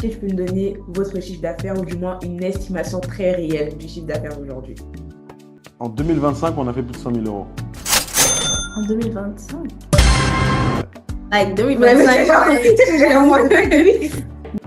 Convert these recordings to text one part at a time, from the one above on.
que tu peux nous donner votre chiffre d'affaires ou du moins une estimation très réelle du chiffre d'affaires aujourd'hui? En 2025, on a fait plus de 100 000 euros. En 2025? Like Ouais, 2025.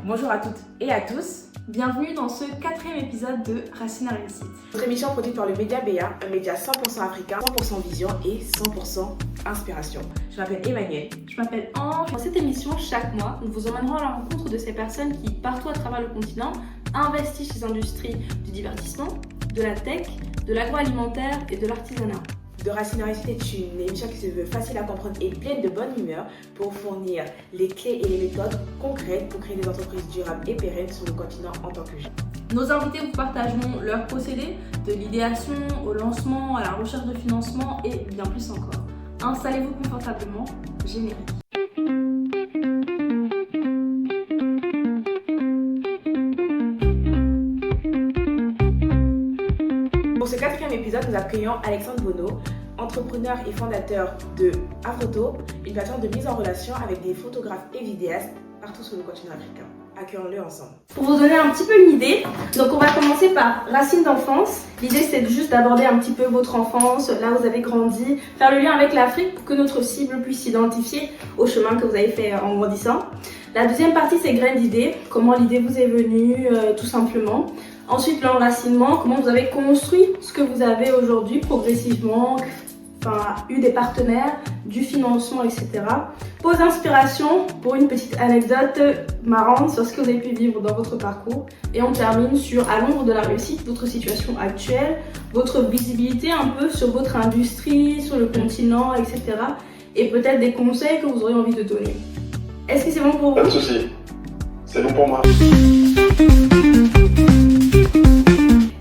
Bonjour à toutes et à tous. Bienvenue dans ce 4e épisode de Racine à réussite. Notre émission est produite par le Média BA, un média 100% africain, 100% vision et 100% inspiration. Je m'appelle Emmanuel. Je m'appelle Ange. Dans cette émission, chaque mois, nous vous emmènerons à la rencontre de ces personnes qui, partout à travers le continent, investissent les industries du divertissement, de la tech, de l'agroalimentaire et de l'artisanat. De Racine à réussite est une émission qui se veut facile à comprendre et pleine de bonne humeur pour fournir les clés et les méthodes concrètes pour créer des entreprises durables et pérennes sur le continent en tant que jeune. Nos invités vous partageront leurs procédés, de l'idéation au lancement, à la recherche de financement et bien plus encore. Installez-vous confortablement, générique. Pour ce 4e épisode, nous accueillons Alexandre Bono, entrepreneur et fondateur de Afroto, une plateforme de mise en relation avec des photographes et vidéastes partout sur le continent africain. Accueillons-le ensemble. Pour vous donner un petit peu une idée, donc on va commencer par racines d'enfance. L'idée c'est juste d'aborder un petit peu votre enfance, là où vous avez grandi, faire le lien avec l'Afrique pour que notre cible puisse s'identifier au chemin que vous avez fait en grandissant. La deuxième partie c'est graines d'idées, comment l'idée vous est venue tout simplement. Ensuite l'enracinement, comment vous avez construit ce que vous avez aujourd'hui progressivement, eu des partenaires, du financement, etc. Pause inspiration pour une petite anecdote marrante sur ce que vous avez pu vivre dans votre parcours. Et on termine sur, à l'ombre de la réussite, votre situation actuelle, votre visibilité un peu sur votre industrie, sur le continent, etc. Et peut-être des conseils que vous auriez envie de donner. Est-ce que c'est bon pour vous? Pas de souci. C'est bon pour moi.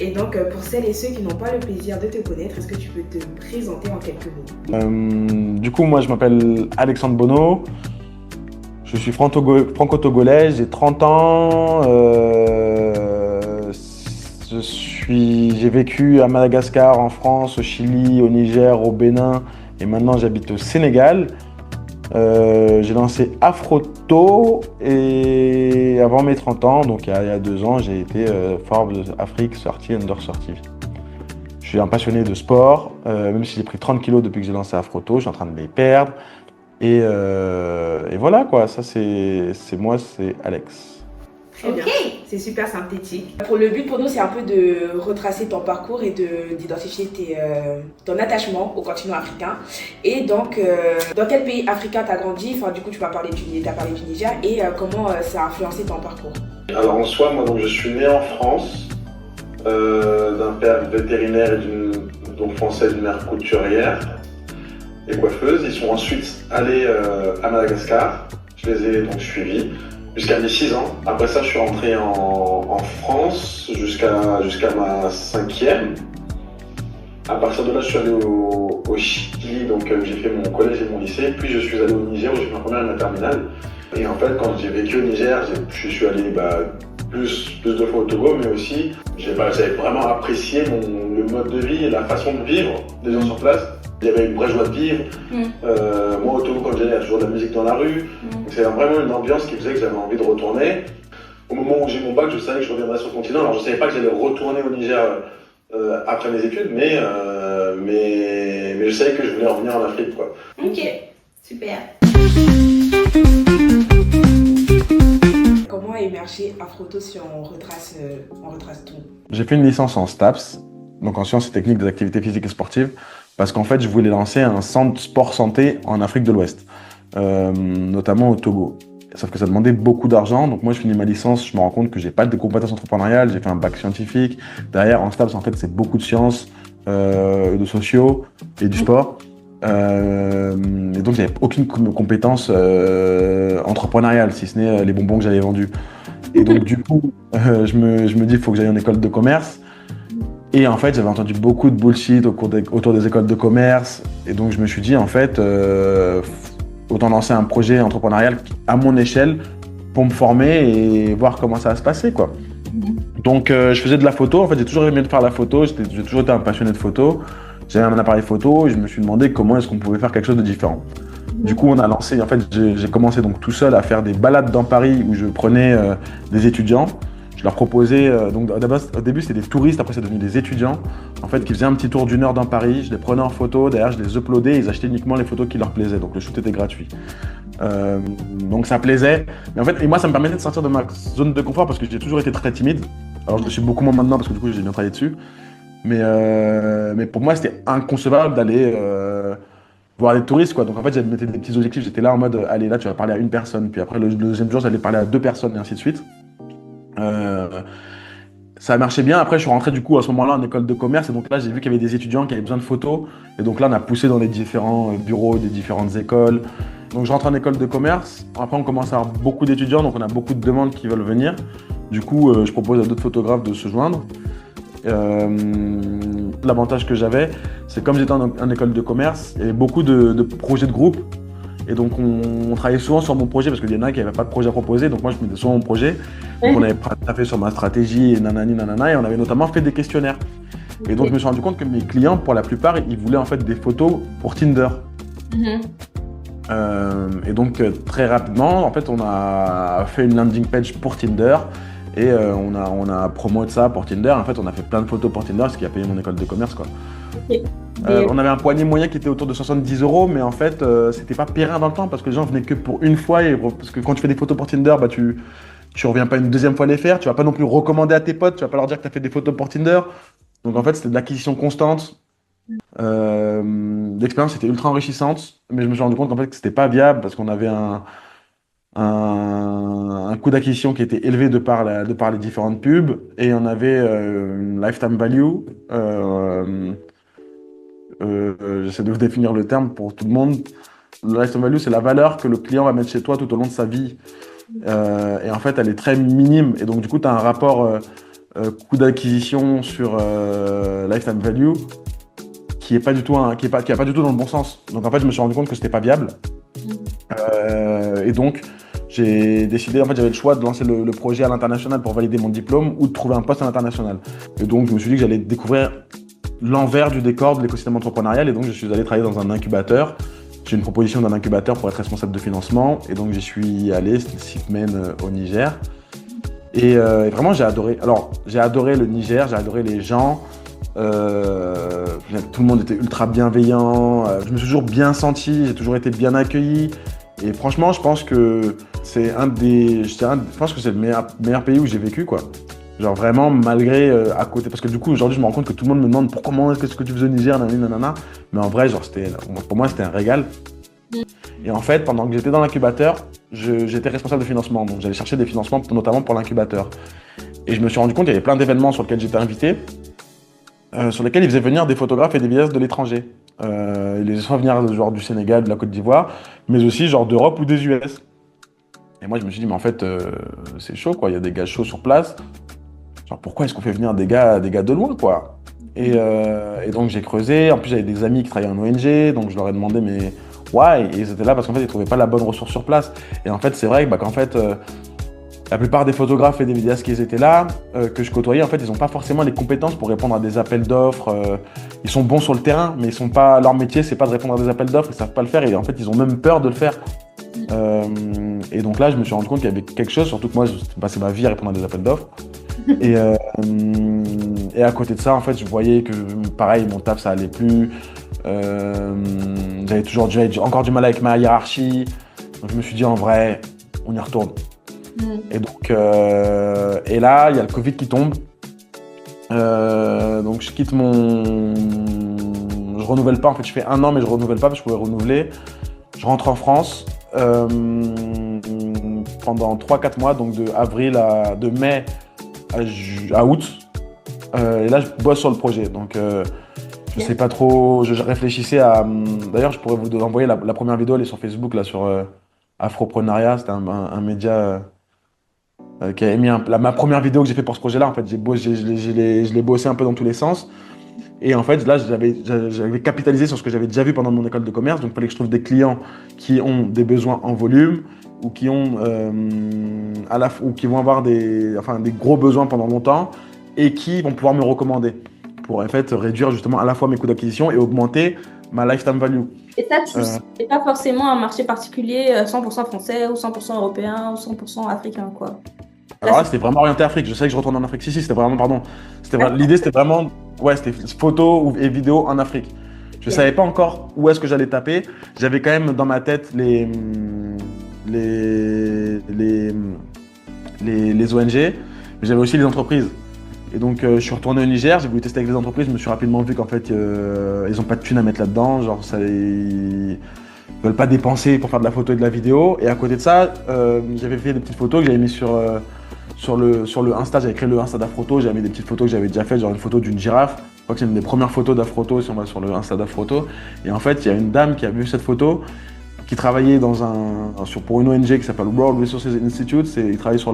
Et donc, pour celles et ceux qui n'ont pas le plaisir de te connaître, est-ce que tu peux te présenter en quelques mots? Du coup, moi, je m'appelle Alexandre Bono. Je suis franco-togolais, j'ai 30 ans. J'ai vécu à Madagascar, en France, au Chili, au Niger, au Bénin. Et maintenant, j'habite au Sénégal. J'ai lancé Afroto et avant mes 30 ans, donc il y a 2 ans, j'ai été Forbes Afrique sortie under sortie. Je suis un passionné de sport, même si j'ai pris 30 kilos depuis que j'ai lancé Afroto, je suis en train de les perdre. Et voilà quoi, ça c'est moi, c'est Alex. Très bien, c'est super synthétique. Pour le but pour nous, c'est un peu de retracer ton parcours et d'identifier ton attachement au continent africain. Et donc, dans quel pays africain tu as grandi? Enfin, du coup, tu m'as parlé du Niger et comment ça a influencé ton parcours? Alors en soi, moi donc, je suis né en France, d'un père vétérinaire et donc français, d'une mère couturière et coiffeuse. Ils sont ensuite allés à Madagascar, je les ai donc suivis. Jusqu'à mes 6 ans. Après ça, je suis rentré en France jusqu'à ma 5e. À partir de là, je suis allé au Chili, donc j'ai fait mon collège et mon lycée. Puis je suis allé au Niger où j'ai fait ma première et ma terminale. Et en fait, quand j'ai vécu au Niger, je suis allé plus de fois au Togo, mais aussi j'avais vraiment apprécié le mode de vie et la façon de vivre des gens sur place. Il y avait une vraie joie de vivre. Moi, au Togo, quand j'allais, il y a toujours de la musique dans la rue. Donc, c'est vraiment une ambiance qui faisait que j'avais envie de retourner. Au moment où j'ai mon bac, je savais que je reviendrais sur le continent. Alors, je ne savais pas que j'allais retourner au Niger après mes études, mais je savais que je voulais revenir en Afrique, quoi. Ok, super. Comment a émergé Afroto si on retrace tout? J'ai fait une licence en STAPS, donc en sciences et techniques des activités physiques et sportives, parce qu'en fait, je voulais lancer un centre sport santé en Afrique de l'Ouest, notamment au Togo. Sauf que ça demandait beaucoup d'argent, donc moi je finis ma licence, je me rends compte que j'ai pas de compétences entrepreneuriales, j'ai fait un bac scientifique. Derrière, en STAPS, en fait, c'est beaucoup de sciences, de sociaux et du sport. Et donc, j'avais aucune compétence entrepreneuriale, si ce n'est les bonbons que j'avais vendus. Et donc, du coup, je me dis, il faut que j'aille en école de commerce. Et en fait, j'avais entendu beaucoup de bullshit autour des écoles de commerce. Et donc, je me suis dit, en fait, autant lancer un projet entrepreneurial à mon échelle pour me former et voir comment ça va se passer, quoi. Donc, je faisais de la photo. En fait, j'ai toujours aimé faire la photo. J'ai toujours été un passionné de photo. J'avais un appareil photo et je me suis demandé comment est-ce qu'on pouvait faire quelque chose de différent. Du coup, on a lancé, en fait, j'ai commencé donc tout seul à faire des balades dans Paris où je prenais des étudiants. Je leur proposais, donc au début c'était des touristes, après c'est devenu des étudiants, en fait, qui faisaient un petit tour d'une heure dans Paris. Je les prenais en photo, derrière je les uploadais, ils achetaient uniquement les photos qui leur plaisaient, donc le shoot était gratuit. Donc ça plaisait, mais en fait, et moi ça me permettait de sortir de ma zone de confort parce que j'ai toujours été très timide. Alors je le suis beaucoup moins maintenant parce que du coup j'ai bien travaillé dessus, mais pour moi c'était inconcevable d'aller voir les touristes, quoi. Donc en fait, j'avais mettais des petits objectifs. J'étais là en mode, allez, là, tu vas parler à une personne. Puis après, le deuxième jour, j'allais parler à 2 personnes et ainsi de suite. Euh, Ça marchait bien. Après, je suis rentré du coup à ce moment-là en école de commerce. Et donc là, j'ai vu qu'il y avait des étudiants qui avaient besoin de photos. Et donc là, on a poussé dans les différents bureaux des différentes écoles. Donc je rentre en école de commerce. Après, on commence à avoir beaucoup d'étudiants. Donc on a beaucoup de demandes qui veulent venir. Du coup, je propose à d'autres photographes de se joindre. L'avantage que j'avais, c'est comme j'étais en école de commerce, il y avait beaucoup de projets de groupe. Et donc, on travaillait souvent sur mon projet parce qu'il y en a qui n'avaient pas de projet à proposer. Donc, moi, je mettais souvent mon projet. Donc, on avait fait sur ma stratégie et nanani, nanana. Et on avait notamment fait des questionnaires. Et donc, je me suis rendu compte que mes clients, pour la plupart, ils voulaient en fait des photos pour Tinder. Et donc, très rapidement, en fait, on a fait une landing page pour Tinder. Et on a promoté ça pour Tinder. En fait, on a fait plein de photos pour Tinder, ce qui a payé mon école de commerce, quoi. On avait un poignet moyen qui était autour de 70 €, mais en fait, c'était pas périn dans le temps parce que les gens venaient que pour une fois. Parce que quand tu fais des photos pour Tinder, bah, tu reviens pas une deuxième fois les faire. Tu vas pas non plus recommander à tes potes. Tu vas pas leur dire que tu as fait des photos pour Tinder. Donc en fait, c'était de l'acquisition constante. L'expérience était ultra enrichissante, mais je me suis rendu compte qu'en fait, que c'était pas viable parce qu'on avait un coût d'acquisition qui était élevé de par les différentes pubs et on avait une lifetime value. J'essaie de vous définir le terme pour tout le monde. Le lifetime value, c'est la valeur que le client va mettre chez toi tout au long de sa vie. Et en fait, elle est très minime. Et donc, du coup, tu as un rapport coût d'acquisition sur lifetime value qui est pas du tout qui a pas du tout dans le bon sens. Donc, en fait, je me suis rendu compte que c'était pas viable. Et donc, j'ai décidé, en fait, j'avais le choix de lancer le projet à l'international pour valider mon diplôme ou de trouver un poste à l'international. Et donc, je me suis dit que j'allais découvrir l'envers du décor de l'écosystème entrepreneurial. Et donc, je suis allé travailler dans un incubateur. J'ai une proposition d'un incubateur pour être responsable de financement. Et donc, j'y suis allé, c'était Sipmen au Niger. Et vraiment, j'ai adoré. Alors, j'ai adoré le Niger, j'ai adoré les gens. Tout le monde était ultra bienveillant. Je me suis toujours bien senti, j'ai toujours été bien accueilli. Et franchement, je pense que c'est je pense que c'est le meilleur pays où j'ai vécu, quoi. Genre vraiment, malgré à côté. Parce que du coup, aujourd'hui, je me rends compte que tout le monde me demande qu'est-ce que tu faisais au Niger, nanana. Mais en vrai, genre, pour moi, c'était un régal. Et en fait, pendant que j'étais dans l'incubateur, j'étais responsable de financement. Donc, j'allais chercher des financements, notamment pour l'incubateur. Et je me suis rendu compte qu'il y avait plein d'événements sur lesquels j'étais invité, sur lesquels ils faisaient venir des photographes et des vidéastes de l'étranger. Ils les faisaient venir genre du Sénégal, de la Côte d'Ivoire, mais aussi genre d'Europe ou des US. Et moi, je me suis dit, mais en fait, c'est chaud, quoi. Il y a des gars chauds sur place. Genre, pourquoi est-ce qu'on fait venir des gars de loin, quoi? Et donc, j'ai creusé. En plus, j'avais des amis qui travaillaient en ONG, donc je leur ai demandé, mais why? Et ils étaient là parce qu'en fait, ils trouvaient pas la bonne ressource sur place. Et en fait, c'est vrai qu'en fait, la plupart des photographes et des vidéastes qui étaient là, que je côtoyais, en fait, ils n'ont pas forcément les compétences pour répondre à des appels d'offres. Ils sont bons sur le terrain, mais leur métier, c'est pas de répondre à des appels d'offres. Ils savent pas le faire et en fait, ils ont même peur de le faire. Et donc là, je me suis rendu compte qu'il y avait quelque chose, surtout que moi, je passais ma vie à répondre à des appels d'offres. Et à côté de ça, en fait, je voyais que, pareil, mon taf, ça allait plus. J'avais encore du mal avec ma hiérarchie. Donc je me suis dit, en vrai, on y retourne. Et donc, et là, il y a le Covid qui tombe. Donc, je quitte je renouvelle pas. En fait, je fais 1 an, mais je renouvelle pas parce que je pouvais renouveler. Je rentre en France pendant 3-4 mois, donc de mai à août. Et là, je bosse sur le projet. Donc, je sais pas trop. Je réfléchissais à. D'ailleurs, je pourrais vous envoyer la première vidéo. Elle est sur Facebook, là, sur Afroprenariat. C'était un média. Qui avait mis ma première vidéo que j'ai fait pour ce projet-là. En fait, je l'ai bossé un peu dans tous les sens. Et en fait, là, j'avais capitalisé sur ce que j'avais déjà vu pendant mon école de commerce. Donc, il fallait que je trouve des clients qui ont des besoins en volume ou qui ont ou qui vont avoir des gros besoins pendant longtemps et qui vont pouvoir me recommander pour en fait réduire justement à la fois mes coûts d'acquisition et augmenter ma lifetime value. Et ça, tu Euh, c'est pas forcément un marché particulier 100% français ou 100% européen ou 100% africain, quoi. Là, alors là, c'est c'était vraiment orienté Afrique. Je sais que je retourne en Afrique. Si, c'était vraiment, pardon. d'accord. L'idée, c'était vraiment, ouais, c'était photo et vidéo en Afrique. Je Ok. savais pas encore où est-ce que j'allais taper. J'avais quand même dans ma tête les, les, les ONG, mais j'avais aussi les entreprises. Et donc, je suis retourné au Niger, j'ai voulu tester avec les entreprises, je me suis rapidement vu qu'en fait, ils ont pas de thunes à mettre là-dedans, genre, ils veulent pas dépenser pour faire de la photo et de la vidéo. Et à côté de ça, j'avais fait des petites photos que j'avais mis sur le Insta, j'avais créé le Insta d'Afroto, j'avais mis des petites photos que j'avais déjà faites, genre une photo d'une girafe. Je crois que c'est une des premières photos d'Afroto, si on va sur le Insta d'Afroto. Et en fait, il y a une dame qui a vu cette photo, qui travaillait pour une ONG qui s'appelle World Resources Institute, il travaille sur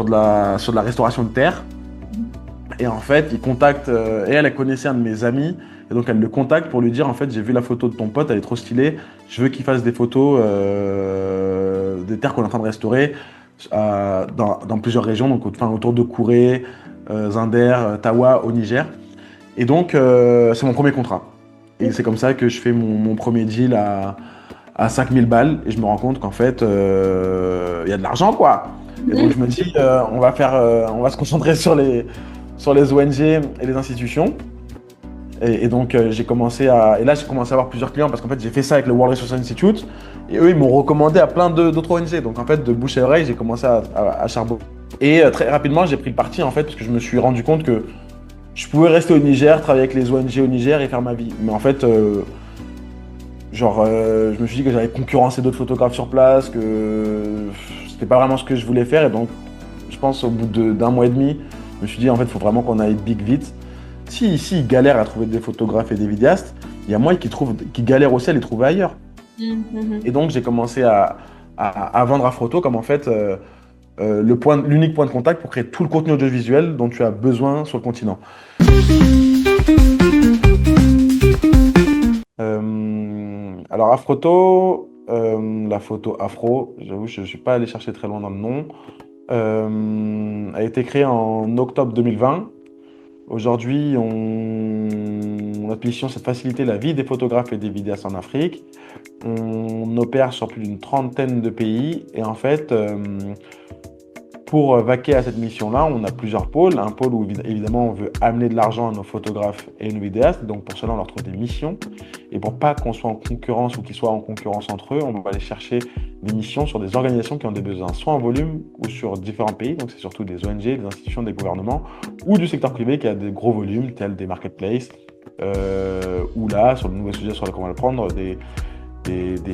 de la restauration de terre. Et en fait, il contacte, et elle connaissait un de mes amis, et donc elle le contacte pour lui dire, en fait, j'ai vu la photo de ton pote, elle est trop stylée, je veux qu'il fasse des photos des terres qu'on est en train de restaurer dans plusieurs régions, donc enfin, autour de Kouré, Zinder, Tawa, au Niger. Et donc, c'est mon premier contrat. Et c'est comme ça que je fais mon premier deal à 5000 balles, et je me rends compte qu'en fait, il y a de l'argent, quoi. Et donc, je me dis, on va se concentrer sur les ONG et les institutions. Et donc, j'ai commencé et là, j'ai commencé à avoir plusieurs clients parce qu'en fait, j'ai fait ça avec le World Resources Institute. Et eux, ils m'ont recommandé à plein d'autres ONG. Donc, en fait, de bouche à oreille, j'ai commencé à charbonner. Et très rapidement, j'ai pris le parti, en fait, parce que je me suis rendu compte que je pouvais rester au Niger, travailler avec les ONG au Niger et faire ma vie. Mais en fait, je me suis dit que j'allais concurrencer d'autres photographes sur place, que c'était pas vraiment ce que je voulais faire. Et donc, je pense, au bout d'un mois et demi, je me suis dit, en fait, il faut vraiment qu'on aille big vite. Si ici, ils galèrent à trouver des photographes et des vidéastes, il y a moi qui galèrent aussi à les trouver ailleurs. Mhm. Et donc, j'ai commencé à vendre à photo comme en fait l'unique point de contact pour créer tout le contenu audiovisuel dont tu as besoin sur le continent. Alors, Afroto, la photo afro, j'avoue, je ne suis pas allé chercher très loin dans le nom, a été créée en octobre 2020. Aujourd'hui, notre mission, c'est de faciliter la vie des photographes et des vidéastes en Afrique. On opère sur plus d'une trentaine de pays et en fait, pour vaquer à cette mission-là, on a plusieurs pôles. Un pôle où évidemment on veut amener de l'argent à nos photographes et nos vidéastes, donc pour cela on leur trouve des missions. Et pour pas qu'on soit en concurrence ou qu'ils soient en concurrence entre eux, on va aller chercher des missions sur des organisations qui ont des besoins, soit en volume ou sur différents pays, donc c'est surtout des ONG, des institutions, des gouvernements, ou du secteur privé qui a des gros volumes, tels des marketplaces, ou là, sur le nouveau sujet sur lequel on va le prendre, des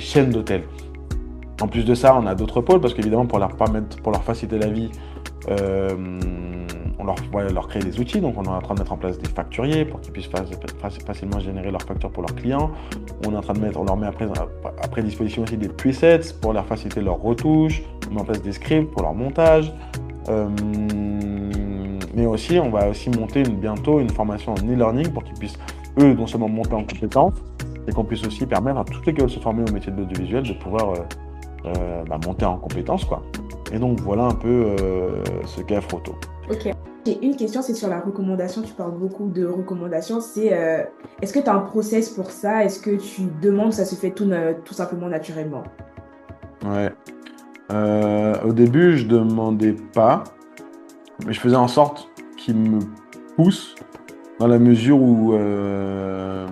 chaînes d'hôtels. En plus de ça, on a d'autres pôles parce qu'évidemment, pour leur faciliter la vie, on leur crée des outils. Donc, on est en train de mettre en place des facturiers pour qu'ils puissent facilement générer leurs factures pour leurs clients. On leur met après disposition aussi des presets pour leur faciliter leurs retouches. On met en place des scripts pour leur montage. Mais aussi, on va aussi monter bientôt une formation en e-learning pour qu'ils puissent, eux, non seulement monter en compétences, et qu'on puisse aussi permettre à tous ceux qui veulent se former au métier de l'audiovisuel de pouvoir monter en compétences, quoi. Et donc voilà un peu ce qu'est Afroto. Ok. J'ai une question, c'est sur la recommandation. Tu parles beaucoup de recommandations. Est-ce que tu as un process pour ça? Est-ce que tu demandes, ça se fait tout simplement naturellement? Ouais. Au début, je demandais pas, mais je faisais en sorte qu'ils me poussent dans la mesure où je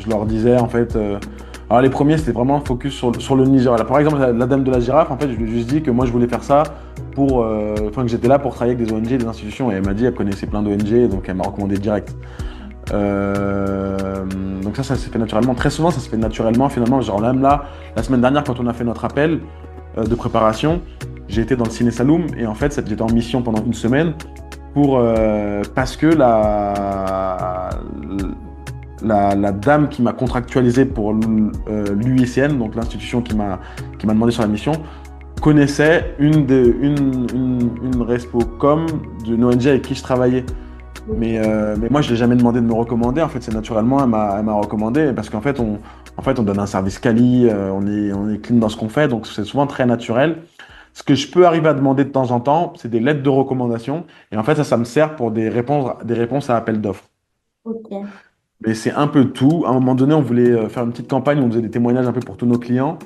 leur disais en fait. Alors les premiers, c'était vraiment focus sur le Niger. Là, par exemple, la dame de la girafe, en fait, je lui ai juste dit que moi, je voulais faire ça que j'étais là pour travailler avec des ONG, des institutions. Et elle m'a dit qu'elle connaissait plein d'ONG, donc elle m'a recommandé direct. Donc ça s'est fait naturellement. Très souvent, ça se fait naturellement, finalement. Genre même là, la semaine dernière, quand on a fait notre appel de préparation, j'ai été dans le Ciné Saloum et en fait, j'étais en mission pendant une semaine parce que la dame qui m'a contractualisé pour l'UICN, donc l'institution qui m'a demandé sur la mission, connaissait une respo-com d'une ONG avec qui je travaillais. Mais moi, je ne l'ai jamais demandé de me recommander. En fait, c'est naturellement, elle m'a recommandé parce qu'en fait, on donne un service quali, on est clean dans ce qu'on fait, donc c'est souvent très naturel. Ce que je peux arriver à demander de temps en temps, c'est des lettres de recommandation. Et en fait, ça me sert pour des réponses à appel d'offres. Ok. Mais c'est un peu tout. À un moment donné, on voulait faire une petite campagne où on faisait des témoignages un peu pour tous nos clients.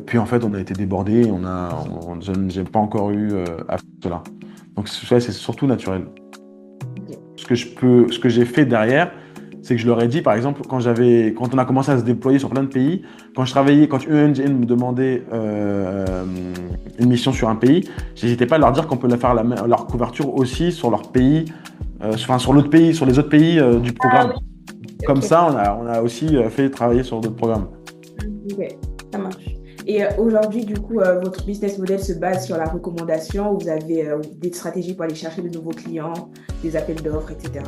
Puis en fait, on a été débordés. Je n'ai pas encore eu à faire cela. Donc c'est surtout naturel. Ok. Ce que j'ai fait derrière, c'est que je leur ai dit, par exemple, quand on a commencé à se déployer sur plein de pays, quand UNGN me demandait une mission sur un pays, j'hésitais pas à leur dire qu'on peut faire leur couverture aussi sur leur pays, sur l'autre pays, sur les autres pays du programme. Ah Comme ok. ça, on a aussi fait travailler sur d'autres programmes. Ok. Ça marche. Et aujourd'hui, du coup, votre business model se base sur la recommandation ou vous avez des stratégies pour aller chercher de nouveaux clients, des appels d'offres, etc.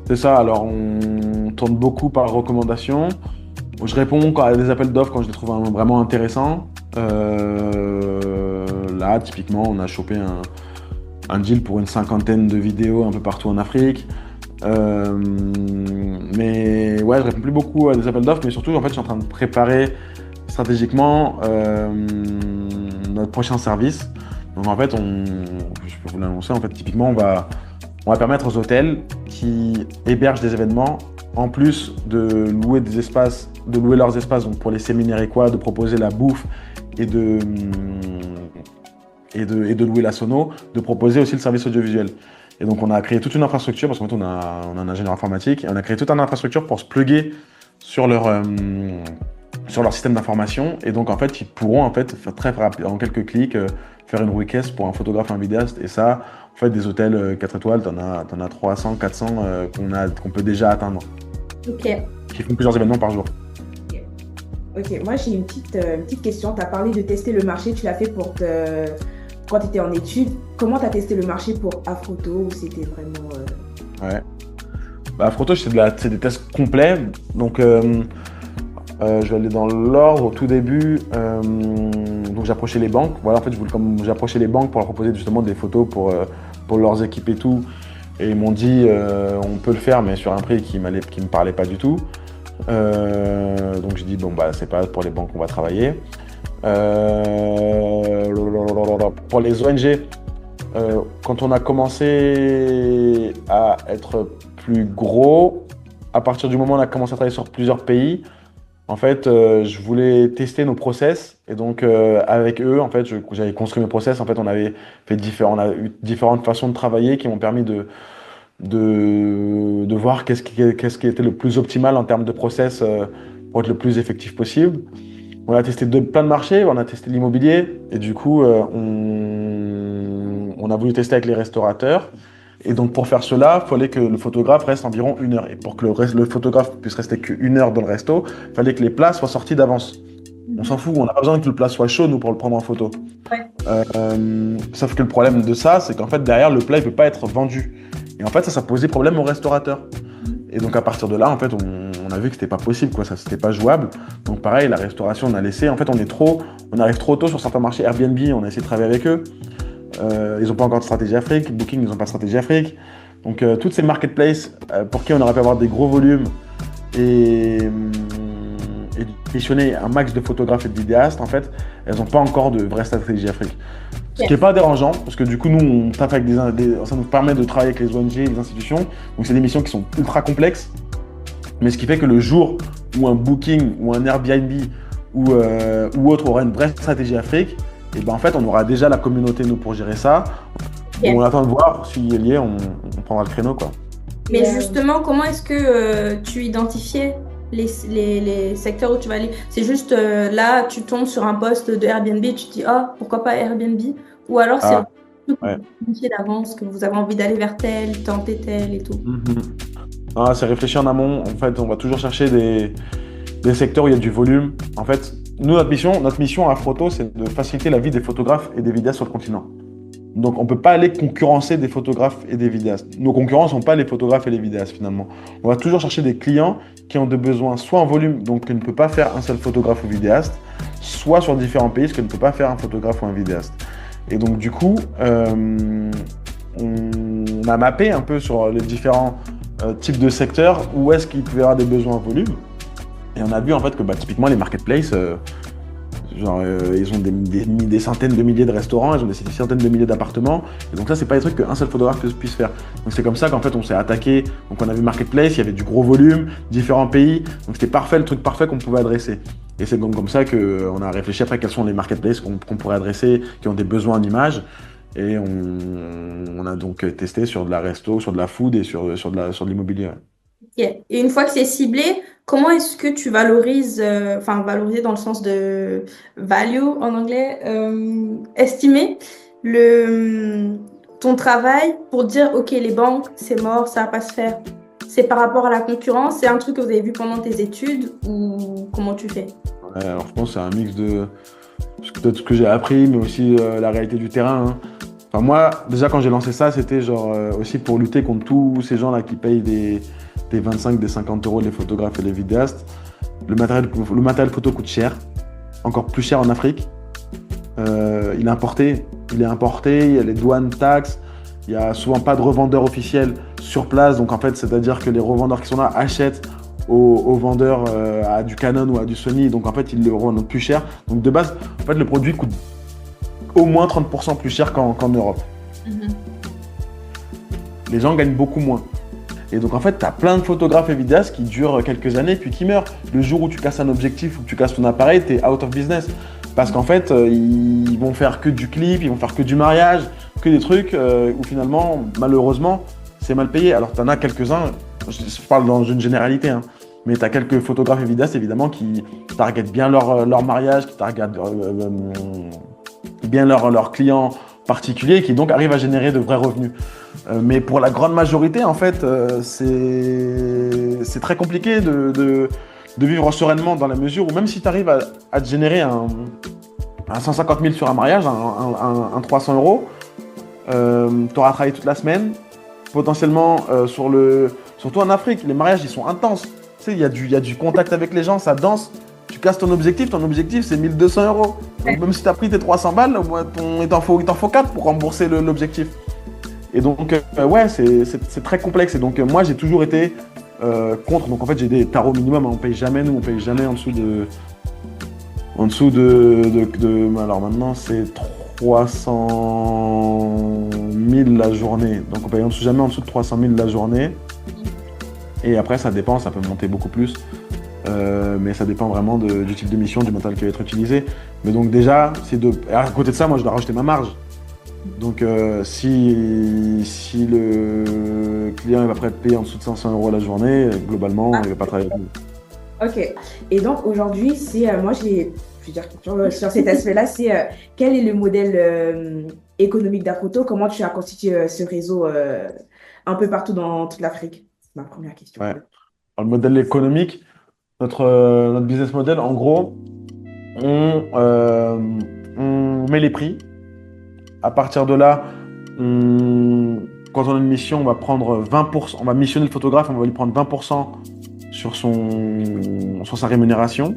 C'est ça, alors on tourne beaucoup par recommandation. Je réponds à des appels d'offres quand je les trouve vraiment intéressants. Là, typiquement, on a chopé un deal pour une 50aine de vidéos un peu partout en Afrique. Mais ouais, je réponds plus beaucoup à des appels d'offres, mais surtout, en fait, je suis en train de préparer stratégiquement notre prochain service. Donc en fait, je peux vous l'annoncer, en fait, typiquement, on va permettre aux hôtels qui hébergent des événements, en plus de louer leurs espaces donc pour les séminaires et quoi, de proposer la bouffe et de louer la sono, de proposer aussi le service audiovisuel. Et donc on a créé toute une infrastructure, parce qu'en fait on a un ingénieur informatique, et on a créé toute une infrastructure pour se plugger sur leur système d'information. Et donc en fait ils pourront en fait faire très rapide, en quelques clics, faire une request pour un photographe, un vidéaste. Et ça, en fait, des hôtels 4 étoiles, t'en as 300, 400 qu'on peut déjà atteindre, Ok. qui font plusieurs événements par jour. Ok, moi j'ai une petite question. Tu as parlé de tester le marché, tu l'as fait quand tu étais en études. Comment tu as testé le marché pour Afroto ou c'était vraiment. Ouais. Bah, Froto, c'est des tests complets. Donc, je vais aller dans l'ordre. Au tout début, donc j'approchais les banques. Voilà, en fait, j'approchais les banques pour leur proposer justement des photos pour leurs équipes et tout. Et ils m'ont dit, on peut le faire, mais sur un prix qui me parlait pas du tout. Donc j'ai dit, bon, bah, c'est pas pour les banques qu'on va travailler. Pour les ONG, quand on a commencé à être plus gros, à partir du moment où on a commencé à travailler sur plusieurs pays, en fait, je voulais tester nos process. Et donc, avec eux, en fait, j'avais construit mes process. En fait, on a eu différentes façons de travailler qui m'ont permis de voir qu'est-ce qui était le plus optimal en termes de process pour être le plus effectif possible. On a testé plein de marchés, on a testé l'immobilier et du coup on a voulu tester avec les restaurateurs. Et donc pour faire cela, il fallait que le photographe reste environ 1 heure. Et pour que le photographe puisse rester qu'1 heure dans le resto, il fallait que les plats soient sortis d'avance. On s'en fout, on n'a pas besoin que le plat soit chaud nous pour le prendre en photo. Ouais. Sauf que le problème de ça, c'est qu'en fait derrière le plat il peut pas être vendu. Et en fait ça posait problème aux restaurateurs. Et donc à partir de là, en fait, on a vu que c'était pas possible, quoi, ça c'était pas jouable. Donc pareil, la restauration, on a laissé. En fait, on arrive trop tôt sur certains marchés. Airbnb, on a essayé de travailler avec eux. Ils n'ont pas encore de stratégie Afrique. Booking, ils n'ont pas de stratégie Afrique. Donc toutes ces marketplaces pour qui on aurait pu avoir des gros volumes et questionner un max de photographes et de vidéastes, en fait, elles n'ont pas encore de vraie stratégie Afrique. Ce qui n'est pas dérangeant, parce que du coup, nous, on tape avec ça nous permet de travailler avec les ONG, les institutions. Donc, c'est des missions qui sont ultra complexes. Mais ce qui fait que le jour où un Booking ou un Airbnb ou autre aura une vraie stratégie Afrique, et ben en fait, on aura déjà la communauté, nous, pour gérer ça. Yeah. On attend de voir s'il est lié, on prendra le créneau, quoi. Mais justement, comment est-ce que tu identifiais les secteurs où tu vas aller? C'est juste là, tu tombes sur un poste de Airbnb, tu te dis, ah, pourquoi pas Airbnb? Ou alors c'est planifié d'avance, que vous avez envie d'aller vers tel, tenter tel et tout. Ah, c'est réfléchi en amont. En fait, on va toujours chercher des secteurs où il y a du volume. En fait, nous, notre mission à Froto, c'est de faciliter la vie des photographes et des vidéastes sur le continent. Donc, on ne peut pas aller concurrencer des photographes et des vidéastes. Nos concurrents ne sont pas les photographes et les vidéastes, finalement. On va toujours chercher des clients qui ont des besoins soit en volume, donc que ne peut pas faire un seul photographe ou vidéaste, soit sur différents pays, ce que ne peut pas faire un photographe ou un vidéaste. Et donc, du coup, on a mappé un peu sur les différents types de secteurs où est-ce qu'il pouvait y avoir des besoins en volume. Et on a vu en fait que typiquement les marketplaces, Genre, ils ont des centaines de milliers de restaurants, ils ont des centaines de milliers d'appartements. Et donc ça, c'est pas des trucs qu'un seul photographe puisse faire. Donc c'est comme ça qu'en fait, on s'est attaqué. Donc on a vu Marketplace, il y avait du gros volume, différents pays. Donc c'était parfait, le truc parfait qu'on pouvait adresser. Et c'est comme ça qu'on a réfléchi après quels sont les marketplaces qu'on pourrait adresser, qui ont des besoins en images. Et on a donc testé sur de la resto, sur de la food et sur de l'immobilier. Ouais. Ok. Et une fois que c'est ciblé, comment est-ce que tu valorises, valoriser dans le sens de value en anglais, estimer ton travail pour dire, OK, les banques, c'est mort, ça va pas se faire. C'est par rapport à la concurrence, c'est un truc que vous avez vu pendant tes études ou comment tu fais? Ouais, alors je pense que c'est un mix de ce que j'ai appris, mais aussi la réalité du terrain. Hein. Enfin, moi, déjà quand j'ai lancé ça, c'était genre aussi pour lutter contre tous ces gens-là qui payent des 25, des 50 euros les photographes et les vidéastes. Le matériel photo coûte cher, encore plus cher en Afrique. Il est importé, il y a les douanes, taxes, il n'y a souvent pas de revendeur officiel sur place. Donc en fait, c'est-à-dire que les revendeurs qui sont là achètent aux vendeurs à du Canon ou à du Sony. Donc en fait, ils le revendent plus cher. Donc de base, en fait, le produit coûte au moins 30% plus cher qu'en Europe. Mm-hmm. Les gens gagnent beaucoup moins. Et donc en fait, tu as plein de photographes et vidéastes qui durent quelques années puis qui meurent. Le jour où tu casses un objectif ou que tu casses ton appareil, tu es out of business. Parce qu'en fait, ils vont faire que du clip, ils vont faire que du mariage, que des trucs où finalement, malheureusement, c'est mal payé. Alors tu en as quelques-uns, je parle dans une généralité, hein, mais tu as quelques photographes et vidéastes évidemment qui targetent bien leur mariage, qui targetent bien leurs clients particuliers et qui donc arrivent à générer de vrais revenus. Mais pour la grande majorité, en fait, c'est très compliqué de vivre sereinement dans la mesure où même si tu arrives à te générer un 150 000 sur un mariage, un 300 euros, tu auras travaillé toute la semaine. Potentiellement, surtout en Afrique, les mariages, ils sont intenses. Tu sais, il y a du contact avec les gens, ça danse. Tu casses ton objectif c'est 1 200 euros. Donc même si tu as pris tes 300 balles, il t'en faut 4 pour rembourser l'objectif. Et donc, ouais, c'est très complexe. Et donc, moi, j'ai toujours été contre. Donc, en fait, j'ai des tarots minimum. On paye jamais en dessous de. Alors maintenant, c'est 300 000 la journée. Donc, on paye jamais en dessous de 300 000 la journée. Et après, ça dépend, ça peut monter beaucoup plus. Mais ça dépend vraiment du type de mission, du matériel qui va être utilisé. Mais donc déjà, à côté de ça, moi je dois rajouter ma marge. Donc si le client est pas prêt à payer en dessous de 500 euros la journée, globalement, il ne va pas travailler avec nous. Ok. Et donc aujourd'hui, moi je vais dire sur cet aspect-là, c'est quel est le modèle économique d'Aproto? Comment tu as constitué ce réseau un peu partout dans toute l'Afrique? C'est ma première question. Ouais. Alors, le modèle économique, notre business model, en gros, on met les prix. À partir de là, quand on a une mission, on va prendre 20%, on va missionner le photographe, on va lui prendre 20% sur sa rémunération.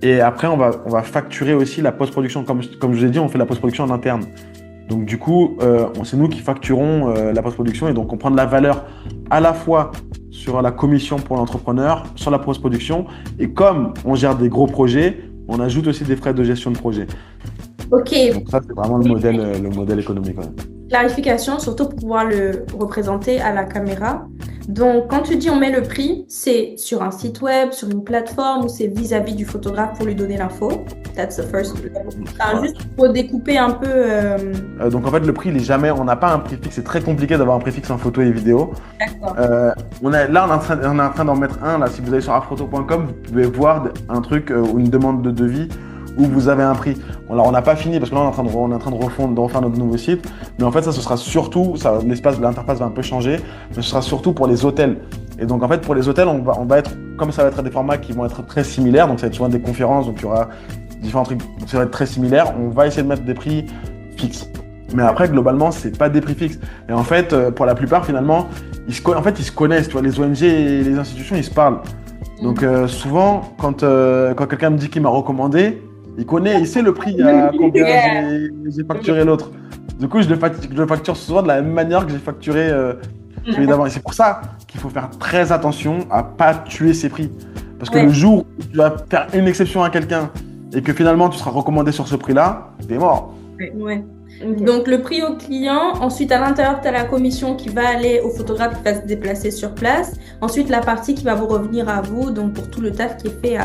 Et après, on va facturer aussi la post-production. Comme je vous ai dit, on fait la post-production en interne. Donc du coup, c'est nous qui facturons la post-production et donc on prend de la valeur à la fois sur la commission pour l'entrepreneur, sur la post-production et comme on gère des gros projets, on ajoute aussi des frais de gestion de projet. Ok. Donc ça, c'est vraiment le modèle économique. Ouais. Clarification, surtout pour pouvoir le représenter à la caméra. Donc, quand tu dis on met le prix, c'est sur un site web, sur une plateforme ou c'est vis-à-vis du photographe pour lui donner l'info. That's the first. Alors, juste pour découper un peu. Donc, en fait, le prix, il est jamais. On n'a pas un prix fixe. C'est très compliqué d'avoir un prix fixe en photo et vidéo. D'accord. On est en train d'en mettre un. Là, si vous allez sur approto.com, vous pouvez voir un truc ou une demande de devis où vous avez un prix. Alors, on n'a pas fini parce que là, on est en train de refaire notre nouveau site. Mais en fait, ça, ce sera surtout, l'interface va un peu changer, mais ce sera surtout pour les hôtels. Et donc, en fait, pour les hôtels, on va être, comme ça va être des formats qui vont être très similaires, donc ça va être souvent des conférences, donc il y aura différents trucs qui vont être très similaires, on va essayer de mettre des prix fixes. Mais après, globalement, c'est pas des prix fixes. Et en fait, pour la plupart, finalement, ils se connaissent, tu vois, les ONG et les institutions, ils se parlent. Donc, souvent, quand quelqu'un me dit qu'il m'a recommandé, il sait le prix à combien j'ai facturé l'autre. Du coup, je le facture souvent de la même manière que j'ai facturé celui d'avant. Et c'est pour ça qu'il faut faire très attention à pas tuer ses prix. Parce que le jour où tu vas faire une exception à quelqu'un et que finalement tu seras recommandé sur ce prix-là, t'es mort. Ouais. Ok. Donc, le prix au client. Ensuite, à l'intérieur, tu as la commission qui va aller au photographe qui va se déplacer sur place. Ensuite, la partie qui va vous revenir à vous, donc pour tout le taf qui est fait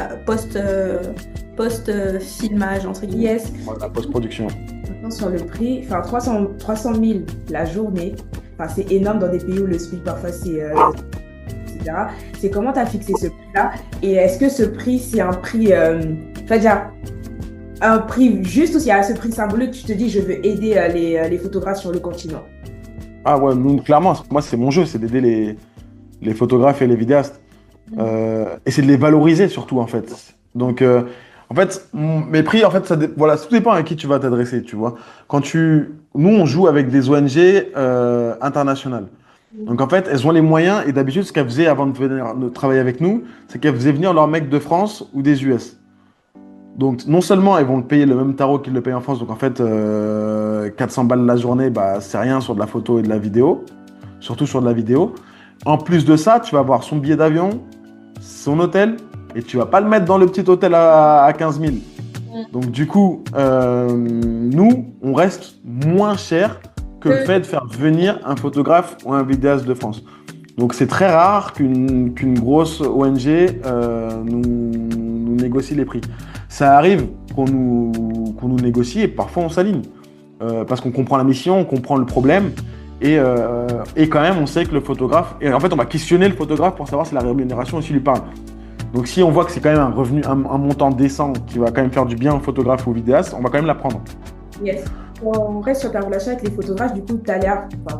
post-filmage, entre guillemets. Yes. La post-production. Maintenant, sur le prix, enfin 300 000 la journée, enfin, c'est énorme dans des pays où le SMIC parfois c'est etc. C'est comment tu as fixé ce prix-là et est-ce que ce prix c'est un prix, dire un prix juste ou s'il y a ce prix symbolique, tu te dis je veux aider les photographes sur le continent. Ah ouais, nous, clairement, moi c'est mon jeu, c'est d'aider les photographes et les vidéastes. Et c'est de les valoriser surtout en fait. Donc en fait, mes prix, en fait, voilà, tout dépend à qui tu vas t'adresser, tu vois. Nous, on joue avec des ONG internationales. Donc en fait, elles ont les moyens et d'habitude, ce qu'elles faisaient avant de venir travailler avec nous, c'est qu'elles faisaient venir leurs mecs de France ou des US. Donc non seulement elles vont le payer le même tarot qu'ils le payent en France, donc en fait 400 balles la journée, bah, c'est rien sur de la photo et de la vidéo, surtout sur de la vidéo. En plus de ça, tu vas avoir son billet d'avion, son hôtel, et tu vas pas le mettre dans le petit hôtel à 15 000. Donc du coup, nous, on reste moins cher que le fait de faire venir un photographe ou un vidéaste de France. Donc c'est très rare qu'une grosse ONG nous négocie les prix. Ça arrive qu'on nous négocie et parfois on s'aligne. Parce qu'on comprend la mission, on comprend le problème et quand même on sait que le photographe... Et en fait on va questionner le photographe pour savoir si la rémunération aussi lui parle. Donc si on voit que c'est quand même un revenu, un montant décent qui va quand même faire du bien au photographe ou au vidéaste, on va quand même la prendre. Yes. On reste sur ta relation avec les photographes, du coup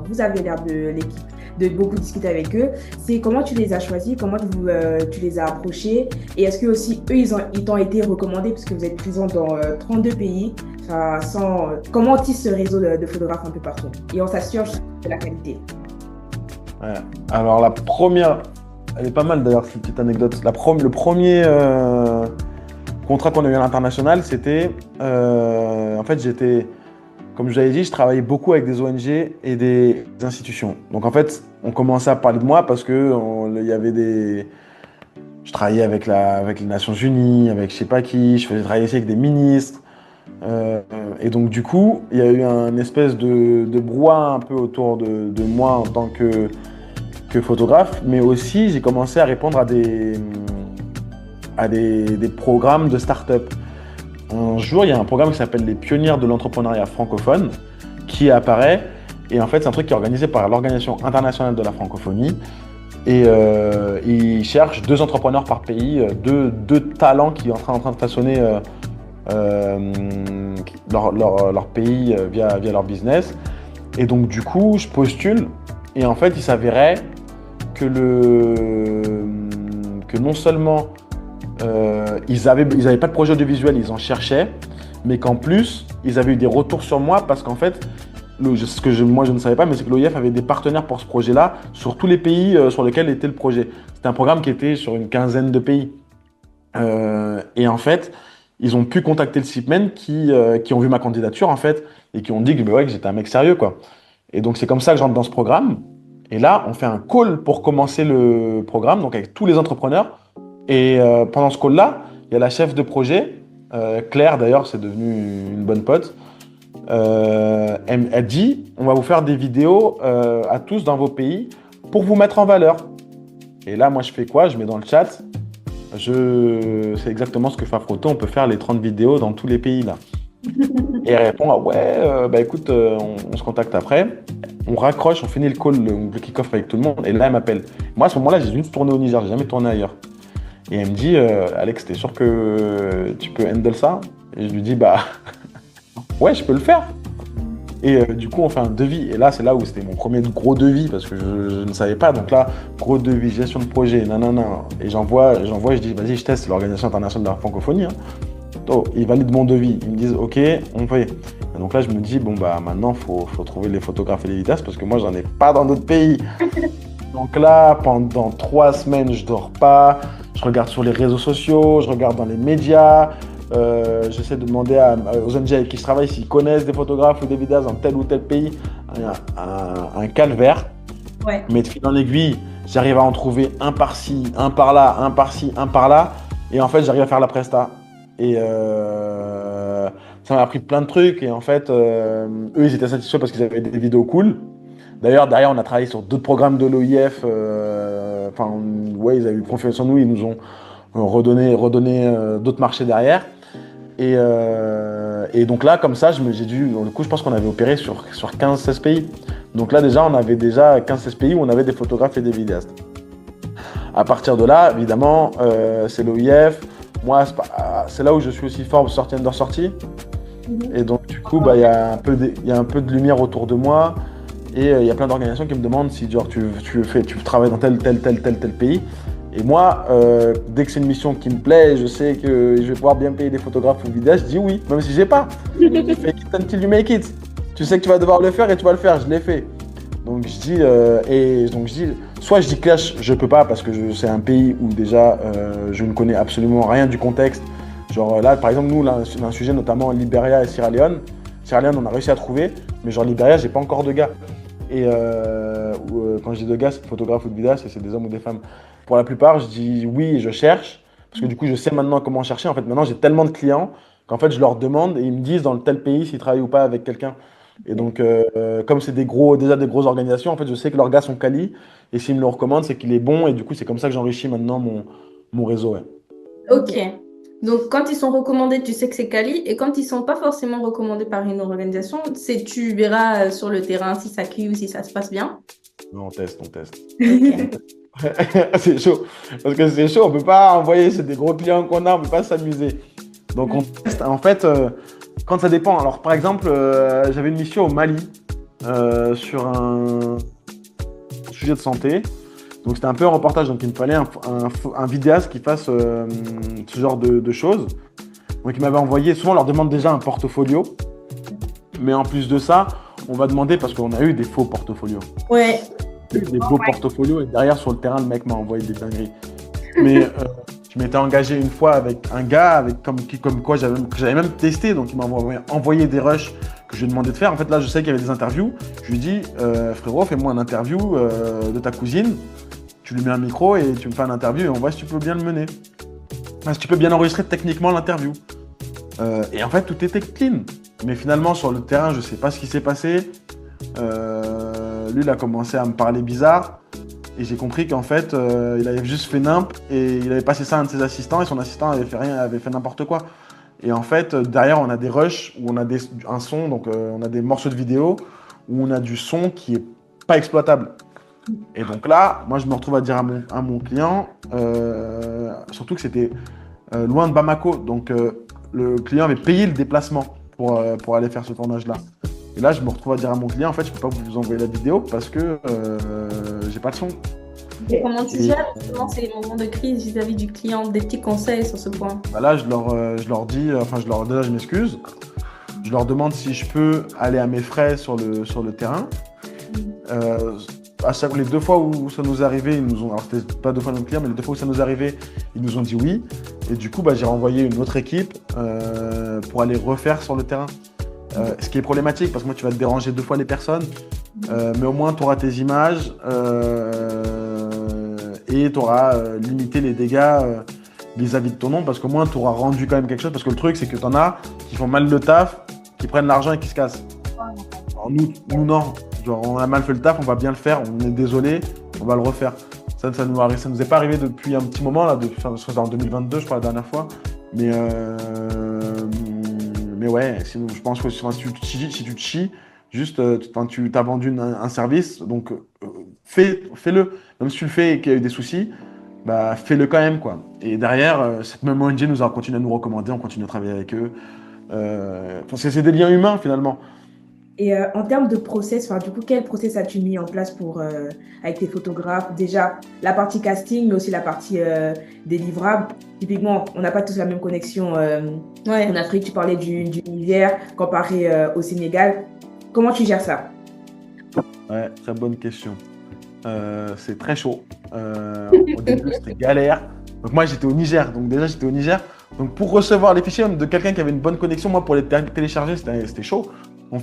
vous avez l'air de l'équipe de beaucoup discuter avec eux. C'est comment tu les as choisis, comment tu les as approchés et est-ce que aussi eux ils t'ont été recommandés parce que vous êtes présents dans 32 pays. Comment on tisse ce réseau de photographes un peu partout et on s'assure de la qualité. Ouais. Alors la première, elle est pas mal d'ailleurs cette petite anecdote. Le premier contrat qu'on a eu à l'international, c'était en fait comme je vous avais dit, je travaillais beaucoup avec des ONG et des institutions. Donc en fait, on commençait à parler de moi parce que je travaillais avec les Nations Unies, avec je sais pas qui, je faisais travailler aussi avec des ministres. Et donc du coup, il y a eu un espèce de brouhaha un peu autour de moi en tant que photographe, mais aussi j'ai commencé à répondre à des programmes de start-up. Un jour, il y a un programme qui s'appelle les Pionnières de l'entrepreneuriat francophone qui apparaît. Et en fait, c'est un truc qui est organisé par l'Organisation internationale de la francophonie. Et ils cherchent 2 entrepreneurs par pays, deux talents qui sont en train de façonner leur pays via leur business. Et donc, du coup, je postule. Et en fait, il s'avérait que non seulement ils avaient pas de projet audiovisuel, ils en cherchaient, mais qu'en plus, ils avaient eu des retours sur moi parce qu'en fait, moi je ne savais pas, mais c'est que l'OIF avait des partenaires pour ce projet-là sur tous les pays sur lesquels était le projet. C'était un programme qui était sur une quinzaine de pays. Et en fait, ils ont pu contacter le CIPMEN qui ont vu ma candidature en fait et qui ont dit que j'étais un mec sérieux quoi. Et donc c'est comme ça que j'entre dans ce programme. Et là, on fait un call pour commencer le programme, donc avec tous les entrepreneurs. Et pendant ce call-là, il y a la chef de projet, Claire d'ailleurs, c'est devenu une bonne pote. Elle dit, on va vous faire des vidéos à tous dans vos pays pour vous mettre en valeur. Et là, moi, je fais quoi? Je mets dans le chat, c'est exactement ce que fait Afroto, on peut faire les 30 vidéos dans tous les pays là. Et elle répond, écoute, on se contacte après. On raccroche, on finit le call, le kick-off avec tout le monde. Et là, elle m'appelle. Moi, à ce moment-là, j'ai juste tourné au Niger, j'ai jamais tourné ailleurs. Et elle me dit, Alex, t'es sûr que tu peux handle ça? Et je lui dis, ouais, je peux le faire. Et du coup, on fait un devis. Et là, c'est là où c'était mon premier gros devis parce que je ne savais pas. Donc là, gros devis, gestion de projet, nanana. Et j'envoie, je dis, vas-y, je teste l'Organisation internationale de la francophonie. Oh, ils valident mon devis. Ils me disent, OK, on fait. Et donc là, je me dis, maintenant, faut trouver les photographes et les vidéastes parce que moi, j'en ai pas dans d'autres pays. Donc là, pendant 3 semaines, je dors pas. Je regarde sur les réseaux sociaux, je regarde dans les médias. J'essaie de demander aux ONG avec qui je travaille s'ils connaissent des photographes ou des vidéastes dans tel ou tel pays. Un calvaire. Ouais. Mais de fil en aiguille, j'arrive à en trouver un par-ci, un par-là, un par-ci, un par-là. Et en fait, j'arrive à faire la presta. Et ça m'a appris plein de trucs. Et en fait, eux, ils étaient satisfaits parce qu'ils avaient des vidéos cool. D'ailleurs, derrière, on a travaillé sur d'autres programmes de l'OIF. Enfin, ouais, ils avaient eu confiance en nous. Ils nous ont redonné d'autres marchés derrière. Et donc là, comme ça, du coup, je pense qu'on avait opéré sur 15-16 pays. Donc là, déjà, on avait déjà 15-16 pays où on avait des photographes et des vidéastes. À partir de là, évidemment, c'est l'OIF. Moi, c'est là où je suis aussi fort sortie under sortie. Et donc, du coup, il y a un peu de lumière autour de moi. Et il y a plein d'organisations qui me demandent si genre, tu travailles dans tel pays. Et moi, dès que c'est une mission qui me plaît, je sais que je vais pouvoir bien payer des photographes ou vidéastes, je dis oui, même si j'ai pas. Fake it until you make it. Tu sais que tu vas devoir le faire et tu vas le faire, je l'ai fait. Donc je dis, soit je dis clash, je peux pas parce que c'est un pays où déjà je ne connais absolument rien du contexte. Genre là, par exemple, nous, là, on a un sujet notamment Libéria et Sierra Leone. Sierra Leone, on a réussi à trouver, mais genre Libéria, j'ai pas encore de gars. Et quand je dis de gars, c'est photographe ou de vidéaste, c'est des hommes ou des femmes. Pour la plupart, je dis oui et je cherche, parce que du coup, je sais maintenant comment chercher. En fait, maintenant, j'ai tellement de clients qu'en fait, je leur demande et ils me disent dans tel pays s'ils travaillent ou pas avec quelqu'un. Et donc, comme c'est déjà des grosses organisations, en fait, je sais que leurs gars sont quali et s'ils me le recommandent, c'est qu'il est bon. Et du coup, c'est comme ça que j'enrichis maintenant mon réseau. Ouais. Ok. Donc, quand ils sont recommandés, tu sais que c'est quali. Et quand ils sont pas forcément recommandés par une organisation, tu verras sur le terrain si ça cuit ou si ça se passe bien. Non, on teste. Ok. C'est chaud. Parce que c'est chaud, on peut pas envoyer, c'est des gros clients qu'on a, on peut pas s'amuser. Donc on teste. En fait, quand ça dépend. Alors par exemple, j'avais une mission au Mali sur un sujet de santé. Donc c'était un peu un reportage, donc il me fallait un vidéaste qui fasse ce genre de choses. Donc il m'avait envoyé, souvent on leur demande déjà un portfolio. Mais en plus de ça, on va demander, parce qu'on a eu des faux portofolios. Ouais. Des beaux portfolios et derrière sur le terrain le mec m'a envoyé des dingueries. Mais je m'étais engagé une fois avec un gars comme quoi j'avais même testé, donc il m'a envoyé des rushs que je lui ai demandé de faire. En fait là je sais qu'il y avait des interviews, je lui dis frérot fais-moi une interview de ta cousine, tu lui mets un micro et tu me fais une interview et on voit si tu peux bien le mener. Si tu peux bien enregistrer techniquement l'interview. Et en fait tout était clean. Mais finalement sur le terrain je sais pas ce qui s'est passé. Lui, il a commencé à me parler bizarre et j'ai compris qu'en fait, il avait juste fait nimp et il avait passé ça à un de ses assistants et son assistant avait fait n'importe quoi. Et en fait, derrière, on a des rushs où on a un son, donc on a des morceaux de vidéo où on a du son qui est pas exploitable. Et donc là, moi, je me retrouve à dire à mon client, surtout que c'était loin de Bamako, donc le client avait payé le déplacement pour aller faire ce tournage-là. Et là, je me retrouve à dire à mon client, en fait, je peux pas vous envoyer la vidéo parce que j'ai pas de son. Et comment tu gères justement ces moments de crise vis-à-vis du client, des petits conseils sur ce point? Bah là, je leur dis, déjà, je m'excuse. Je leur demande si je peux aller à mes frais sur le terrain. Les 2 fois où ça nous est arrivé, alors c'était pas 2 fois nos clients, mais les 2 fois où ça nous est arrivé, ils nous ont dit oui. Et du coup, j'ai renvoyé une autre équipe pour aller refaire sur le terrain. Ce qui est problématique parce que moi tu vas te déranger 2 fois les personnes, mais au moins tu auras tes images et tu auras limité les dégâts vis-à-vis de ton nom parce qu'au moins tu auras rendu quand même quelque chose parce que le truc c'est que tu en as qui font mal le taf, qui prennent l'argent et qui se cassent. Alors, nous non, genre on a mal fait le taf, on va bien le faire, on est désolé, on va le refaire. Ça nous est pas arrivé depuis un petit moment là, c'était en 2022 je crois la dernière fois, mais ouais, sinon, je pense que si tu te chies, juste, tu t'as vendu un service, donc fais-le. Même si tu le fais et qu'il y a eu des soucis, fais-le quand même, quoi. Et derrière, cette même ONG nous a continué à nous recommander, on continue à travailler avec eux. C'est des liens humains, finalement. Et en termes de process, du coup, quel process as-tu mis en place avec tes photographes? Déjà, la partie casting, mais aussi la partie délivrable. Typiquement, on n'a pas tous la même connexion. En Afrique, tu parlais du Niger, comparé au Sénégal. Comment tu gères ça? Ouais, très bonne question. C'est très chaud. Au début, c'était galère. Donc moi, j'étais au Niger. Donc pour recevoir les fichiers de quelqu'un qui avait une bonne connexion, moi, pour les télécharger, c'était chaud. On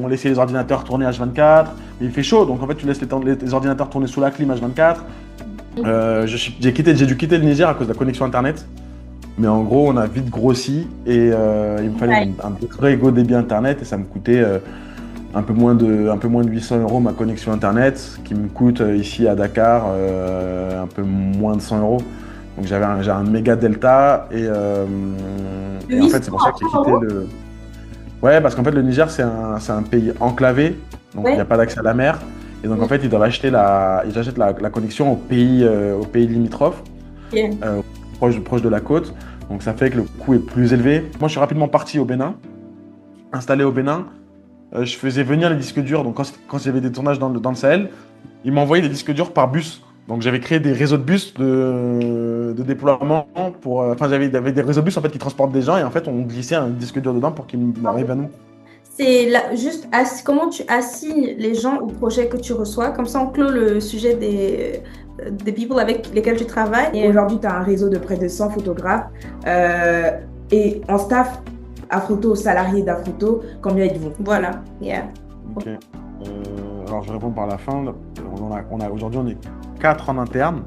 laissait les ordinateurs tourner H24, mais il fait chaud, donc en fait tu laisses les ordinateurs tourner sous la clim H24. J'ai dû quitter le Niger à cause de la connexion internet. Mais en gros, on a vite grossi et il me fallait un très gros débit internet et ça me coûtait un peu moins de 800 euros ma connexion internet, qui me coûte ici à Dakar un peu moins de 100 euros. Donc j'ai un méga delta et en fait c'est pour ça que j'ai quitté le. Ouais, parce qu'en fait le Niger c'est un pays enclavé, donc il n'y a pas d'accès à la mer. Et donc en fait ils doivent acheter la connexion au pays limitrophes, proche de la côte. Donc ça fait que le coût est plus élevé. Moi je suis rapidement parti au Bénin, installé au Bénin. Je faisais venir les disques durs. Donc quand il y avait des tournages dans le Sahel, ils m'envoyaient des disques durs par bus. Donc j'avais créé des réseaux de bus de déploiement pour. Enfin j'avais des réseaux de bus en fait qui transportent des gens et en fait on glissait un disque dur dedans pour qu'il arrive à nous. C'est juste comment tu assignes les gens au projet que tu reçois. Comme ça, on clôt le sujet des people avec lesquels tu travailles. Et aujourd'hui, tu as un réseau de près de 100 photographes. Et en staff, Afroto, salariés d'Afroto, combien êtes-vous? Voilà. Yeah. Ok. Alors je réponds par la fin. Aujourd'hui, on est 4 en interne.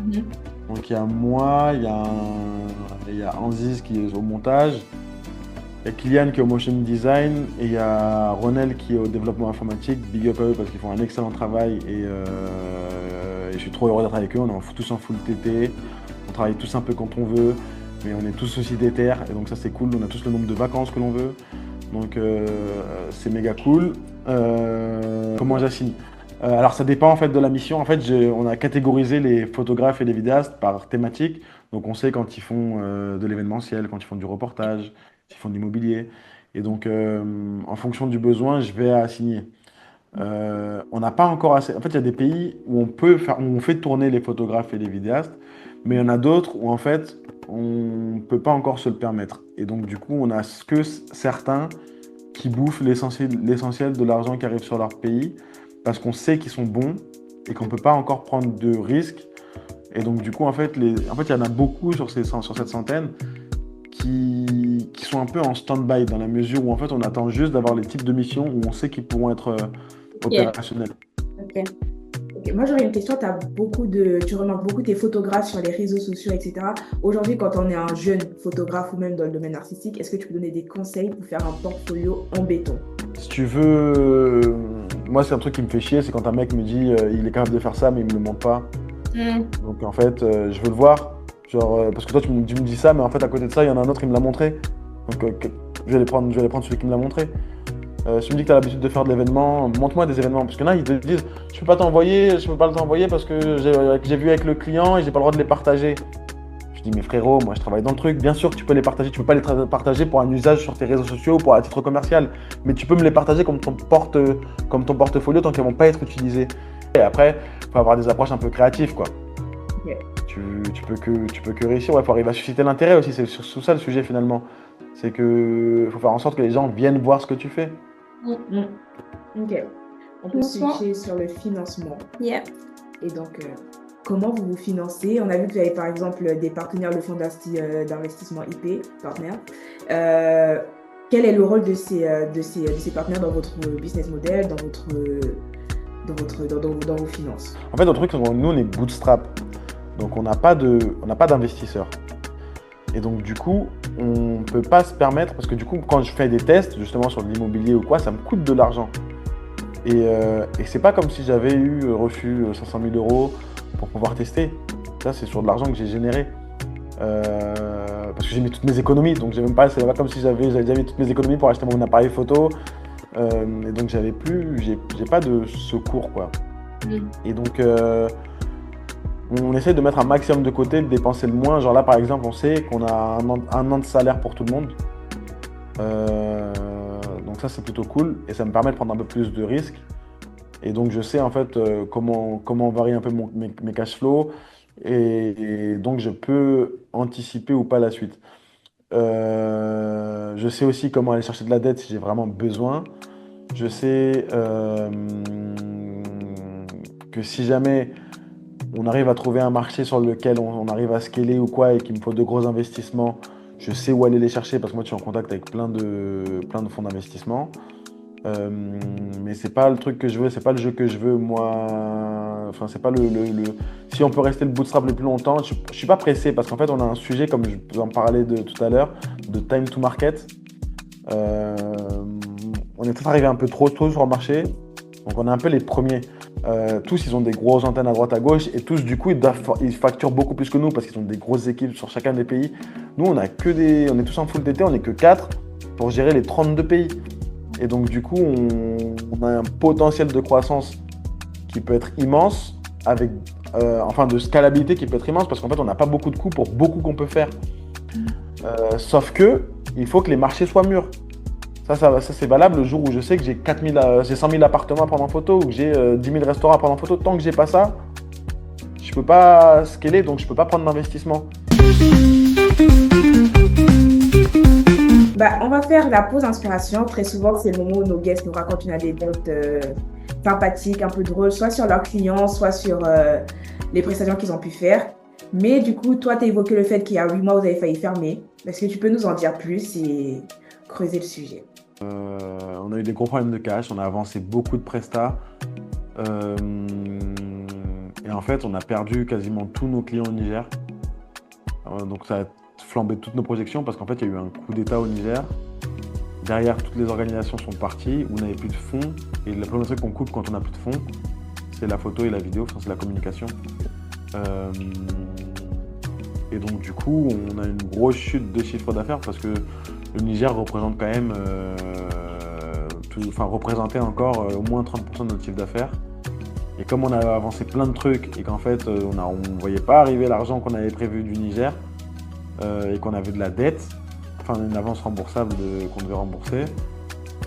Mhm. Donc il y a moi, il y a Anziz qui est au montage. Il y a Kylian qui est au motion design et il y a Ronel qui est au développement informatique. Big up à eux parce qu'ils font un excellent travail et je suis trop heureux d'être avec eux. On est tous en full TT, on travaille tous un peu quand on veut, mais on est tous aussi déter et donc ça c'est cool. On a tous le nombre de vacances que l'on veut, donc c'est méga cool. Comment j'assigne? Alors ça dépend en fait de la mission. En fait, on a catégorisé les photographes et les vidéastes par thématique. Donc on sait quand ils font de l'événementiel, quand ils font du reportage, s'ils font de l'immobilier. Et donc en fonction du besoin, je vais assigner. On n'a pas encore assez. En fait, il y a des pays où où on fait tourner les photographes et les vidéastes, mais il y en a d'autres où en fait on ne peut pas encore se le permettre. Et donc du coup, on a que certains qui bouffent l'essentiel de l'argent qui arrive sur leur pays parce qu'on sait qu'ils sont bons et qu'on ne peut pas encore prendre de risques. Et donc, du coup, en fait, il y en a beaucoup sur cette centaine qui sont un peu en stand-by dans la mesure où, en fait, on attend juste d'avoir les types de missions où on sait qu'ils pourront être opérationnels. Ok. Moi, j'aurais une question. Tu remarques beaucoup tes photographes sur les réseaux sociaux, etc. Aujourd'hui, quand on est un jeune photographe ou même dans le domaine artistique, est-ce que tu peux donner des conseils pour faire un portfolio en béton? Si tu veux, moi, c'est un truc qui me fait chier, c'est quand un mec me dit il est capable de faire ça, mais il me le montre pas. Donc, en fait, je veux le voir. Genre, parce que toi, tu me dis ça, mais en fait, à côté de ça, il y en a un autre, il me l'a montré. Donc, je vais aller prendre celui qui me l'a montré. Si tu me dis que tu as l'habitude de faire de l'événement, montre-moi des événements. Parce que là, ils te disent je peux pas le t'envoyer parce que j'ai vu avec le client et j'ai pas le droit de les partager. Je dis mais frérot, moi je travaille dans le truc. Bien sûr que tu peux les partager. Tu peux pas les partager pour un usage sur tes réseaux sociaux ou pour un titre commercial. Mais tu peux me les partager comme ton portfolio tant qu'ils vont pas être utilisés. Et après, il faut avoir des approches un peu créatives, quoi. Ok. Tu peux que réussir. Ouais, faut arriver à susciter l'intérêt aussi. C'est sur ça le sujet finalement. C'est que faut faire en sorte que les gens viennent voir ce que tu fais. Ok. On peut switcher sur le financement. Yeah. Et donc, comment vous vous financez? On a vu que vous avez par exemple des partenaires, le fonds d'investissement IP, partenaire. Quel est le rôle de ces partenaires dans votre business model, dans vos finances? En fait, le truc, c'est que nous, on est bootstrap. Donc, on n'a pas d'investisseurs. Et donc, du coup, on ne peut pas se permettre, parce que du coup, quand je fais des tests, justement sur de l'immobilier ou quoi, ça me coûte de l'argent. Et c'est pas comme si j'avais eu reçu 500 000 euros pour pouvoir tester. Ça, c'est sur de l'argent que j'ai généré. Parce que j'ai mis toutes mes économies. Donc, c'est pas comme si j'avais déjà mis toutes mes économies pour acheter mon appareil photo. Et donc, j'ai pas de secours, quoi. Et donc, on essaie de mettre un maximum de côté, de dépenser le moins. Genre là, par exemple, on sait qu'on a un an de salaire pour tout le monde. Donc ça, c'est plutôt cool. Et ça me permet de prendre un peu plus de risques. Et donc, je sais en fait comment varie un peu mes cash flows. Et donc, je peux anticiper ou pas la suite. Je sais aussi comment aller chercher de la dette si j'ai vraiment besoin. Je sais que si jamais on arrive à trouver un marché sur lequel on arrive à scaler ou quoi et qu'il me faut de gros investissements, je sais où aller les chercher parce que moi je suis en contact avec plein de fonds d'investissement. Euh, mais c'est pas le truc que je veux, c'est pas le jeu que je veux, moi. Enfin, c'est pas Si on peut rester le bootstrap le plus longtemps, je suis pas pressé parce qu'en fait, on a un sujet, comme je vous en parlais tout à l'heure, de time to market. Euh, on est peut-être arrivé un peu trop tôt sur le marché, donc on est un peu les premiers. Tous, ils ont des grosses antennes à droite à gauche et tous, du coup, ils facturent beaucoup plus que nous parce qu'ils ont des grosses équipes sur chacun des pays. Nous, on est tous en full TT, on n'est que 4 pour gérer les 32 pays. Et donc, du coup, on a un potentiel de croissance qui peut être immense, de scalabilité qui peut être immense parce qu'en fait, on n'a pas beaucoup de coûts pour beaucoup qu'on peut faire. Sauf que, il faut que les marchés soient mûrs. Ça, c'est valable le jour où je sais que j'ai 100 000 appartements à prendre en photo ou que j'ai 10 000 restaurants à prendre en photo. Tant que j'ai pas ça, je peux pas scaler, donc je peux pas prendre d'investissement. On va faire la pause inspiration. Très souvent, c'est le moment où nos guests nous racontent une anecdote sympathique, un peu drôle, soit sur leurs clients, soit sur les prestations qu'ils ont pu faire. Mais du coup, toi, tu as évoqué le fait qu'il y a 8 mois, vous avez failli fermer. Est-ce que tu peux nous en dire plus et creuser le sujet? On a eu des gros problèmes de cash, on a avancé beaucoup de prestats. Et en fait, on a perdu quasiment tous nos clients au Niger. Donc ça a flambé toutes nos projections parce qu'en fait, il y a eu un coup d'État au Niger. Derrière, toutes les organisations sont parties, on n'avait plus de fonds. Et le premier truc qu'on coupe quand on n'a plus de fonds, c'est la photo et la vidéo, c'est la communication. Et donc, du coup, on a une grosse chute de chiffre d'affaires parce que le Niger représente quand même, représentait encore au moins 30% de notre chiffre d'affaires. Et comme on a avancé plein de trucs et qu'en fait, on ne voyait pas arriver l'argent qu'on avait prévu du Niger et qu'on avait de la dette, une avance remboursable qu'on devait rembourser,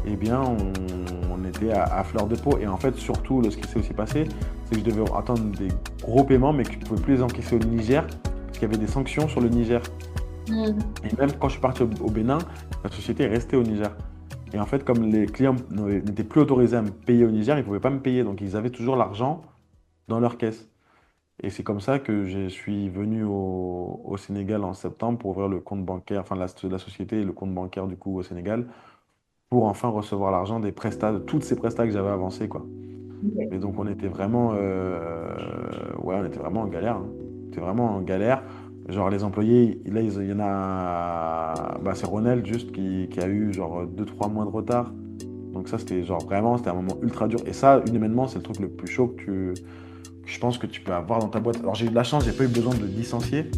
eh bien, on était à fleur de peau. Et en fait, surtout, ce qui s'est aussi passé, c'est que je devais attendre des gros paiements, mais que je ne pouvais plus les encaisser au Niger parce qu'il y avait des sanctions sur le Niger. Et même quand je suis parti au Bénin, la société est restée au Niger. Et en fait, comme les clients n'étaient plus autorisés à me payer au Niger, ils ne pouvaient pas me payer. Donc, ils avaient toujours l'argent dans leur caisse. Et c'est comme ça que je suis venu au Sénégal en septembre pour ouvrir le compte bancaire, la société et le compte bancaire du coup au Sénégal, pour enfin recevoir l'argent des prestats, de toutes ces prestats que j'avais avancés, quoi. Okay. Et donc, on était vraiment en galère. Hein. On était vraiment en galère. Genre les employés, là, il y en a... c'est Ronel juste qui a eu genre 2-3 mois de retard. Donc ça, c'était un moment ultra dur. Et ça, humainement, c'est le truc le plus chaud que je pense que tu peux avoir dans ta boîte. Alors j'ai eu de la chance, j'ai pas eu besoin de licencier.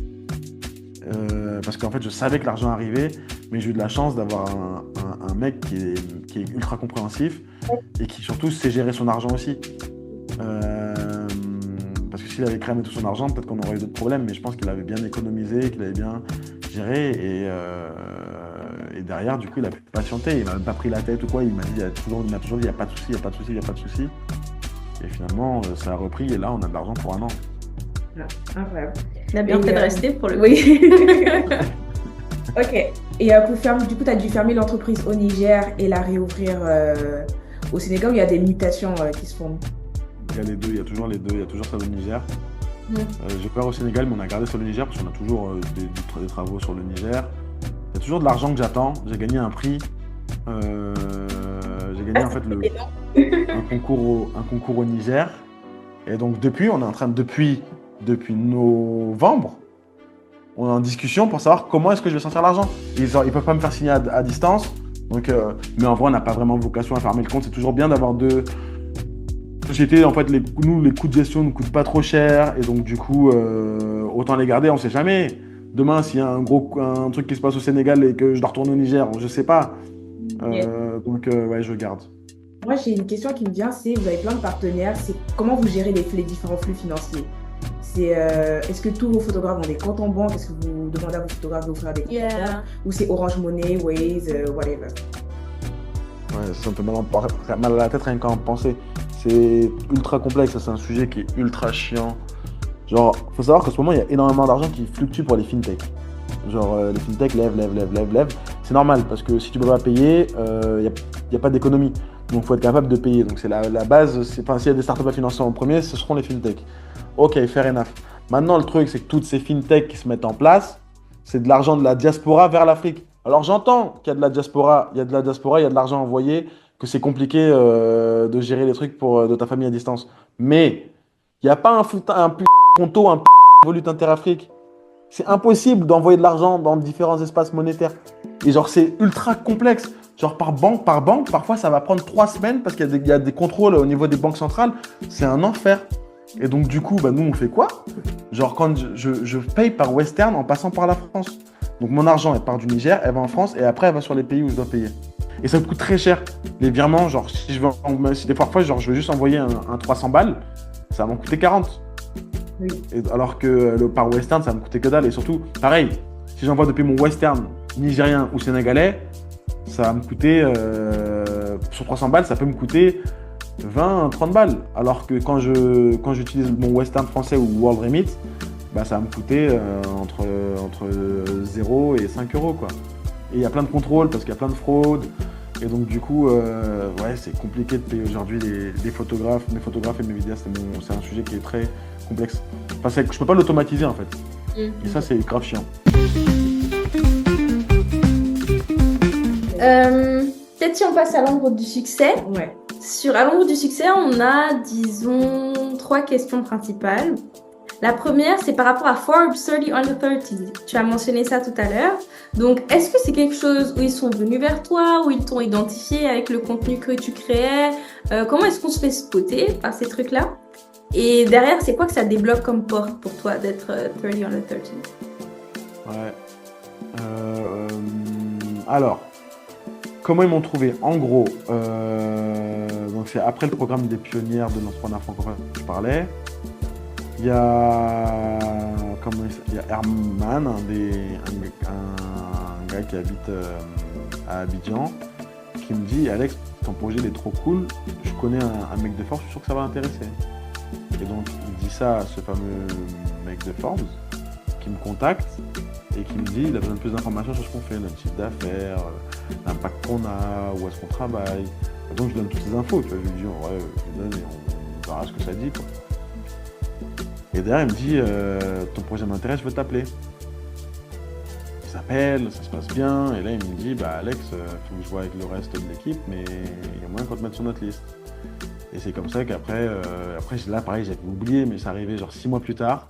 Parce qu'en fait, je savais que l'argent arrivait, mais j'ai eu de la chance d'avoir un mec qui est ultra compréhensif et qui surtout sait gérer son argent aussi. Parce que s'il avait cramé tout son argent, peut-être qu'on aurait eu d'autres problèmes, mais je pense qu'il avait bien économisé, qu'il avait bien géré. Et derrière, du coup, il a pu patienter. Il m'a même pas pris la tête ou quoi. Il m'a toujours dit, il n'y a pas de souci, il n'y a pas de souci, il n'y a pas de souci. Et finalement, ça a repris et là, on a de l'argent pour un an. Incroyable. On a bien fait de rester pour le coup. Oui. Ok. Et pour fermer, du coup, tu as dû fermer l'entreprise au Niger et la réouvrir au Sénégal où il y a des mutations qui se font. Il y a les deux, il y a toujours les deux. Il y a toujours ça au Niger. J'ai peur au Sénégal, mais on a gardé sur le Niger parce qu'on a toujours des travaux sur le Niger. Il y a toujours de l'argent que j'attends. J'ai gagné un prix. J'ai gagné en fait un concours au Niger. Et donc depuis, on est en train depuis novembre, on est en discussion pour savoir comment est-ce que je vais sortir l'argent. Ils peuvent pas me faire signer à distance. Donc, mais en vrai, on n'a pas vraiment vocation à fermer le compte. C'est toujours bien d'avoir deux sociétés. En fait, les coûts de gestion ne nous coûtent pas trop cher. Et donc, du coup, autant les garder. On ne sait jamais. Demain, s'il y a un truc qui se passe au Sénégal et que je dois retourner au Niger, je ne sais pas. Donc, je garde. Moi, j'ai une question qui me vient, c'est vous avez plein de partenaires, c'est comment vous gérez les différents flux financiers? Est-ce que tous vos photographes ont des comptes en banque? Est-ce que vous demandez à vos photographes d'offrir des comptes en banque? Ou c'est Orange Money, Waze, whatever? Ouais, ça me fait mal à la tête rien qu'à en penser. C'est ultra complexe, c'est un sujet qui est ultra chiant. Genre, faut savoir qu'en ce moment, il y a énormément d'argent qui fluctue pour les fintechs. Genre, les fintechs lèvent. C'est normal, parce que si tu peux pas payer, il n'y a pas d'économie. Donc, il faut être capable de payer. Donc, c'est la base. S'il y a des startups à financer en premier, ce seront les fintechs. Ok, fair enough. Maintenant, le truc, c'est que toutes ces fintechs qui se mettent en place, c'est de l'argent de la diaspora vers l'Afrique. Alors, j'entends qu'il y a de la diaspora, il y a de l'argent envoyé que c'est compliqué de gérer les trucs de ta famille à distance. Mais il n'y a pas un conto, un Revolut Interafrique. C'est impossible d'envoyer de l'argent dans différents espaces monétaires. Et genre, c'est ultra complexe. Genre, par banque, parfois, ça va prendre 3 semaines parce qu'il y a des contrôles au niveau des banques centrales. C'est un enfer. Et donc, du coup, nous, on fait quoi? Genre, quand je paye par Western en passant par la France. Donc, mon argent, elle part du Niger, elle va en France et après, elle va sur les pays où je dois payer. Et ça me coûte très cher. Les virements, genre, si des fois, genre, je veux juste envoyer un 300 balles, ça va m'en coûter 40. Oui. Alors que par Western, ça va me coûter que dalle. Et surtout, pareil, si j'envoie depuis mon Western nigérien ou sénégalais, ça va me coûter, sur 300 balles, ça peut me coûter 20, 30 balles. Alors que quand j'utilise mon Western français ou World Remit, ça va me coûter entre 0 et 5 euros, quoi. Et il y a plein de contrôles parce qu'il y a plein de fraudes. Et donc, du coup, c'est compliqué de payer aujourd'hui les photographes. Mes photographes et mes vidéastes, c'est un sujet qui est très complexe. Enfin, je peux pas l'automatiser, en fait. Et ça, c'est grave chiant. Peut-être si on passe à l'ombre du succès. Ouais. À l'ombre du succès, on a, disons, 3 questions principales. La première, c'est par rapport à Forbes 30 Under 30. Tu as mentionné ça tout à l'heure. Donc, est-ce que c'est quelque chose où ils sont venus vers toi, où ils t'ont identifié avec le contenu que tu créais? Comment est-ce qu'on se fait spotter par ces trucs-là? Et derrière, c'est quoi que ça débloque comme porte pour toi d'être 30 Under 30? Ouais. Alors, comment ils m'ont trouvé? En gros, donc c'est après le programme des pionnières de l'entrepreneuriat francophone que je parlais. Il y a Herman, un gars qui habite à Abidjan, qui me dit « Alex, ton projet il est trop cool, je connais un mec de Forbes, je suis sûr que ça va l'intéresser. » Et donc il dit ça à ce fameux mec de Forbes, qui me contacte et qui me dit il a besoin de plus d'informations sur ce qu'on fait, notre chiffre d'affaires, l'impact qu'on a, où est-ce qu'on travaille. Et donc je donne toutes ces infos, tu vois, je lui dis ouais, je lui donne et on verra ce que ça dit, quoi. Et derrière il me dit ton projet m'intéresse, je veux t'appeler. Il s'appelle, ça se passe bien, et là il me dit Alex, faut que je vois avec le reste de l'équipe, mais il y a moyen qu'on te mette sur notre liste. Et c'est comme ça qu'après, là pareil j'avais oublié, mais c'est arrivé genre 6 mois plus tard.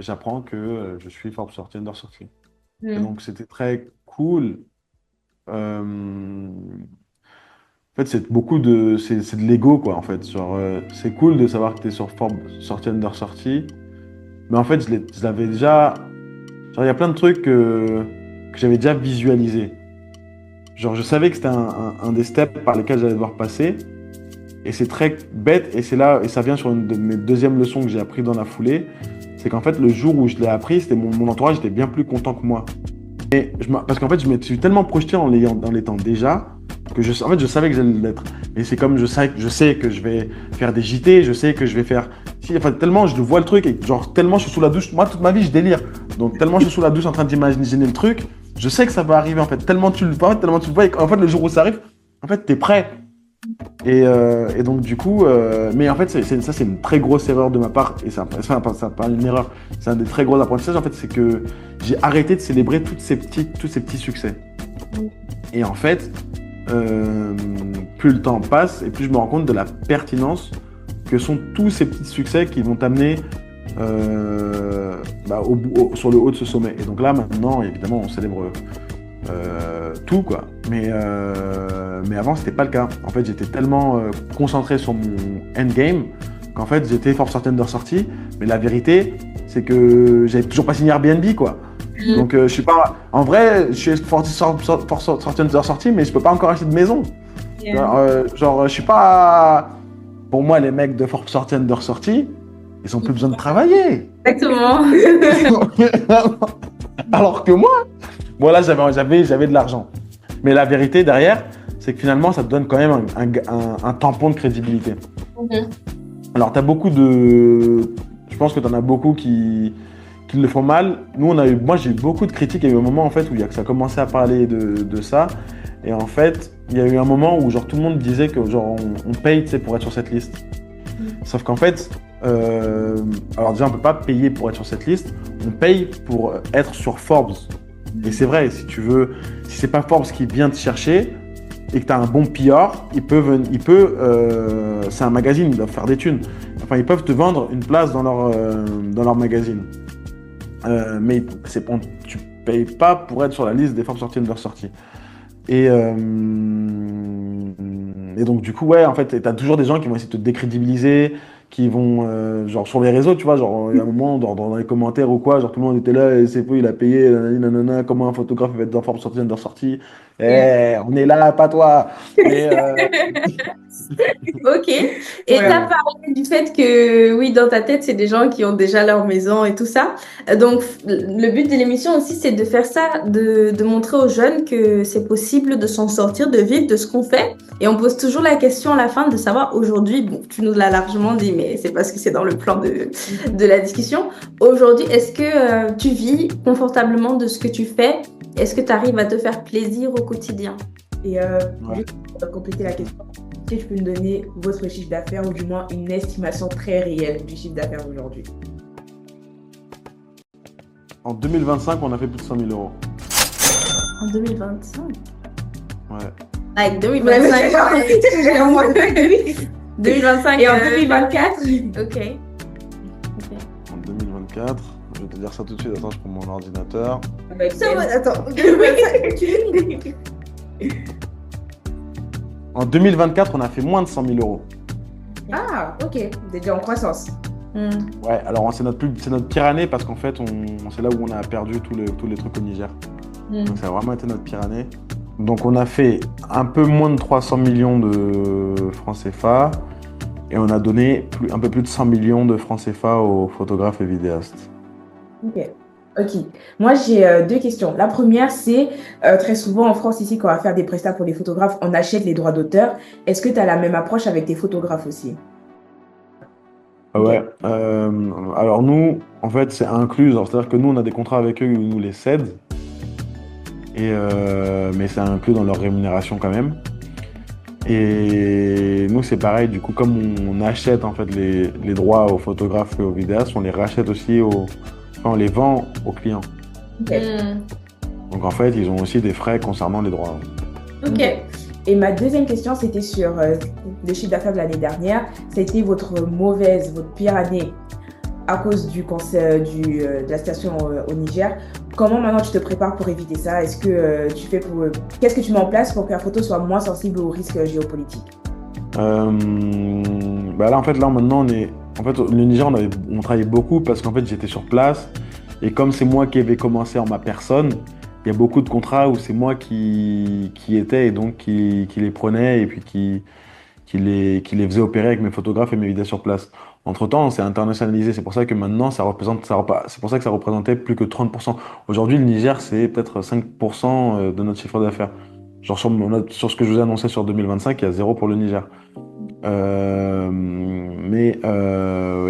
J'apprends que je suis Forbes 30 Under 30. Et donc c'était très cool. En fait, c'est de l'ego, quoi, en fait. Genre, c'est cool de savoir que tu es sur Forbes 30 Under 30. Mais en fait, je l'avais déjà... Genre, il y a plein de trucs que j'avais déjà visualisés. Genre, je savais que c'était un des steps par lesquels j'allais devoir passer. Et c'est très bête, et ça vient sur une de mes deuxièmes leçons que j'ai appris dans la foulée. C'est qu'en fait, le jour où je l'ai appris, c'était mon entourage était bien plus content que moi. Parce qu'en fait, je me suis tellement projeté en l'étant déjà, que je savais que j'allais l'être. Et c'est comme je sais que je vais faire des JT, je sais que je vais faire... tellement je vois le truc, et genre tellement je suis sous la douche, moi toute ma vie je délire. Donc tellement je suis sous la douche en train d'imaginer le truc, je sais que ça va arriver en fait. Tellement tu le vois, et en fait le jour où ça arrive, en fait t'es prêt. Et donc du coup, mais en fait ça c'est une très grosse erreur de ma part, et c'est pas une erreur, c'est un des très gros apprentissages en fait, c'est que j'ai arrêté de célébrer tous ces petits succès. Et en fait, plus le temps passe et plus je me rends compte de la pertinence que sont tous ces petits succès qui vont t'amener sur le haut de ce sommet. Et donc là maintenant, évidemment, on célèbre tout, quoi. Mais avant, c'était pas le cas. En fait, j'étais tellement concentré sur mon endgame qu'en fait, j'étais Forbes 30 Under 30. Mais la vérité, c'est que j'avais toujours pas signé Airbnb, quoi. Donc, je suis pas... En vrai, je suis Forbes 30 Under 30, mais je peux pas encore acheter de maison. Yeah. Je suis pas... Pour moi, les mecs de Forbes 30 Under 30, ils ont plus besoin de travailler. Exactement. Alors que moi, voilà, j'avais de l'argent. Mais la vérité derrière, c'est que finalement, ça te donne quand même un tampon de crédibilité. Alors, t'as beaucoup de... Je pense que t'en as beaucoup qui le font mal. Moi, j'ai eu beaucoup de critiques. Il y a eu un moment en fait où ça a commencé à parler de ça. Et en fait, il y a eu un moment où genre tout le monde disait que genre on paye, tu sais, pour être sur cette liste. Sauf qu'en fait, alors déjà on peut pas payer pour être sur cette liste. On paye pour être sur Forbes. Et c'est vrai, si c'est pas Forbes qui vient te chercher, et que tu as un bon PR, c'est un magazine, ils doivent faire des thunes. Enfin, ils peuvent te vendre une place dans leur magazine. Mais tu payes pas pour être sur la liste des Forbes sorties under sorties. Et donc, du coup, ouais, en fait, t'as toujours des gens qui vont essayer de te décrédibiliser, qui vont, genre, sur les réseaux, tu vois, genre, il y a un moment, dans les commentaires ou quoi, genre, tout le monde était là, et c'est fou, il a payé, nanani, nanana, comment un photographe va être dans Forbes sortie under sortie. On est là, pas toi. Mais, Ok. Et tu Ouais. as parlé du fait que, oui, dans ta tête, c'est des gens qui ont déjà leur maison et tout ça. Donc, le but de l'émission aussi, c'est de faire ça, de montrer aux jeunes que c'est possible de s'en sortir, de vivre de ce qu'on fait. Et on pose toujours la question à la fin de savoir aujourd'hui, bon, tu nous l'as largement dit, mais c'est parce que c'est dans le plan de la discussion. Aujourd'hui, est-ce que tu vis confortablement de ce que tu fais? Est-ce que tu arrives à te faire plaisir au quotidien? Et Ouais. juste pour compléter la question, est-ce que tu peux me donner votre chiffre d'affaires ou du moins une estimation très réelle du chiffre d'affaires aujourd'hui? En 2025, on a fait plus de 100 000 euros. En 2025? Ouais. Like 2025. 2025. Et en 2024? Ok. En 2024, je vais te dire ça tout de suite. Attends, je prends mon ordinateur. Ça va, attends. En 2024, on a fait moins de 100 000 euros. Ah, ok. Vous êtes déjà en croissance. Ouais, alors c'est notre pire année parce qu'en fait, c'est là où on a perdu tous les trucs au Niger. Donc ça a vraiment été notre pire année. Donc on a fait un peu moins de 300 millions de francs CFA et on a donné un peu plus de 100 millions de francs CFA aux photographes et vidéastes. Ok. Moi, j'ai deux questions. La première, c'est très souvent en France, ici, quand on va faire des prestats pour les photographes, on achète les droits d'auteur. Est-ce que tu as la même approche avec tes photographes aussi? Ouais. Alors nous, en fait, c'est inclus. C'est-à-dire que nous, on a des contrats avec eux où ils nous les cèdent. Mais c'est inclus dans leur rémunération quand même. Et nous, c'est pareil. Du coup, comme on achète en fait les droits aux photographes et aux vidéastes, on les rachète aussi on les vend aux clients. Ok. Donc en fait, ils ont aussi des frais concernant les droits. Ok. Et ma deuxième question, c'était sur le chiffre d'affaires de l'année dernière. C'était votre pire année à cause du cancer, de la situation au Niger. Comment maintenant tu te prépares pour éviter ça? Est-ce que qu'est-ce que tu mets en place pour que la photo soit moins sensible aux risques géopolitiques? Là, en fait, maintenant, le Niger, on travaillait beaucoup parce qu'en fait, j'étais sur place. Et comme c'est moi qui avais commencé en ma personne, il y a beaucoup de contrats où c'est moi qui étais et donc qui les prenais et puis qui les faisait opérer avec mes photographes et mes vidéos sur place. Entre-temps, on s'est internationalisé. C'est pour ça que maintenant, c'est pour ça que ça représentait plus que 30%. Aujourd'hui, le Niger, c'est peut-être 5% de notre chiffre d'affaires. Genre sur ce que je vous ai annoncé sur 2025, il y a 0 pour le Niger. Et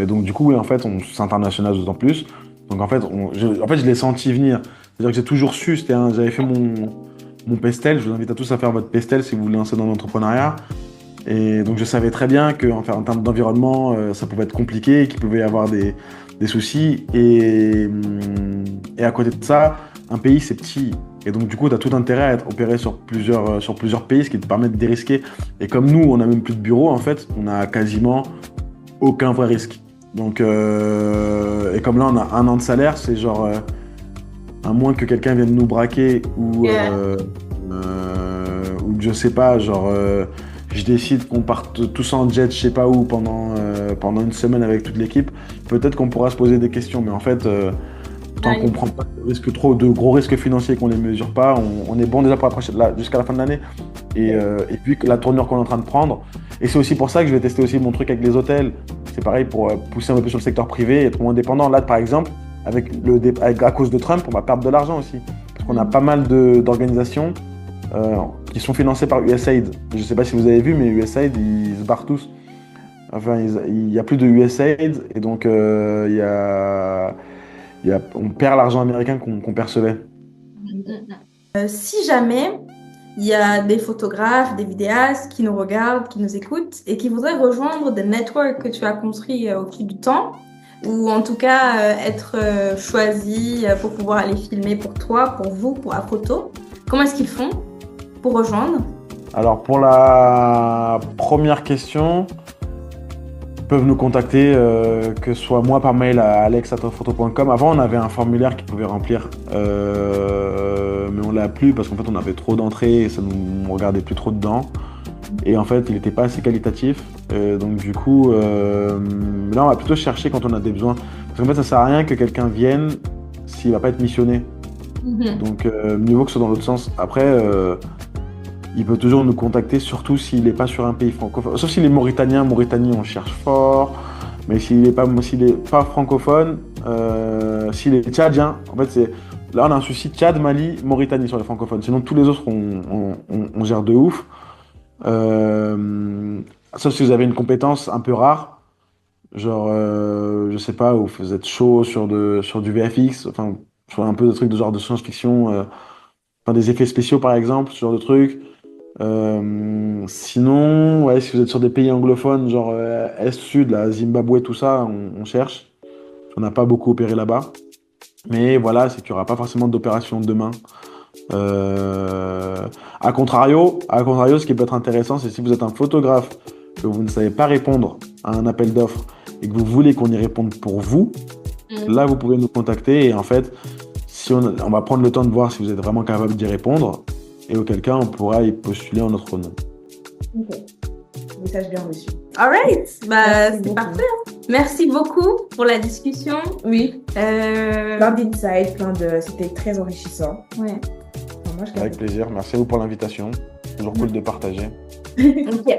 donc du coup, oui, en fait, on s'internationalise d'autant plus. Donc en fait, je l'ai senti venir. C'est-à-dire que j'ai toujours su. J'avais fait mon pestel. Je vous invite à tous à faire votre pestel si vous voulez lancer dans l'entrepreneuriat. Et donc je savais très bien qu'en termes d'environnement, ça pouvait être compliqué, qu'il pouvait y avoir des soucis. Et à côté de ça, un pays, c'est petit. Et donc, du coup, tu as tout intérêt à être opéré sur plusieurs pays, ce qui te permet de dérisquer. Et comme nous, on n'a même plus de bureau, en fait, on n'a quasiment aucun vrai risque. Donc, et comme là, on a 1 an de salaire, c'est genre, à moins que quelqu'un vienne nous braquer ou que je sais pas, genre, je décide qu'on parte tous en jet, je sais pas où, pendant 1 semaine avec toute l'équipe, peut-être qu'on pourra se poser des questions. Mais en fait, tant qu'on ne prend pas de gros risques financiers, qu'on ne les mesure pas, on est bon déjà pour approcher jusqu'à la fin de l'année. Et puis la tournure qu'on est en train de prendre. Et c'est aussi pour ça que je vais tester aussi mon truc avec les hôtels. C'est pareil pour pousser un peu plus sur le secteur privé et être moins dépendant. Là, par exemple, à cause de Trump, on va perdre de l'argent aussi. Parce qu'on a pas mal d'organisations qui sont financées par USAID. Je ne sais pas si vous avez vu, mais USAID, ils se barrent tous. Enfin, il n'y a plus de USAID et donc on perd l'argent américain qu'on percevait. Si jamais il y a des photographes, des vidéastes qui nous regardent, qui nous écoutent et qui voudraient rejoindre des networks que tu as construits au fil du temps, ou en tout cas être choisis pour pouvoir aller filmer pour toi, pour vous, pour la photo, comment est-ce qu'ils font pour rejoindre? Alors, pour la première question, ils peuvent nous contacter, que ce soit moi par mail à alex@photo.com. Avant, on avait un formulaire qu'ils pouvaient remplir, mais on l'a plus parce qu'en fait, on avait trop d'entrées et ça nous regardait plus trop dedans. Et en fait, il n'était pas assez qualitatif. Donc, du coup, là, on va plutôt chercher quand on a des besoins. Parce qu'en fait, ça sert à rien que quelqu'un vienne s'il ne va pas être missionné. Donc, mieux vaut que ce soit dans l'autre sens. Après, il peut toujours nous contacter, surtout s'il n'est pas sur un pays francophone. Sauf s'il est mauritanien, Mauritanie, on cherche fort. Mais s'il n'est pas francophone, s'il est tchadien, en fait, là, on a un souci Tchad, Mali, Mauritanie sur les francophones. Sinon, tous les autres, on gère de ouf. Sauf si vous avez une compétence un peu rare, genre, je sais pas, vous êtes chaud sur du VFX, enfin, sur un peu de trucs de genre de science-fiction, enfin, des effets spéciaux par exemple, ce genre de trucs. Sinon, ouais, si vous êtes sur des pays anglophones, genre Est-Sud, la Zimbabwe, tout ça, on cherche. On n'a pas beaucoup opéré là-bas. Mais voilà, c'est qu'il n'y aura pas forcément d'opération demain. A contrario, ce qui peut être intéressant, c'est si vous êtes un photographe, que vous ne savez pas répondre à un appel d'offres et que vous voulez qu'on y réponde pour vous, là, vous pouvez nous contacter et en fait, si on va prendre le temps de voir si vous êtes vraiment capable d'y répondre et auquel cas, on pourra y postuler en notre nom. Ok. Message bien reçu. Alright, Merci c'est beaucoup. parfait. Merci beaucoup pour la discussion. Oui, plein d'insights, c'était très enrichissant. Ouais. Enfin, moi, je Avec plaisir. Merci à vous pour l'invitation. Toujours cool de partager. Ok.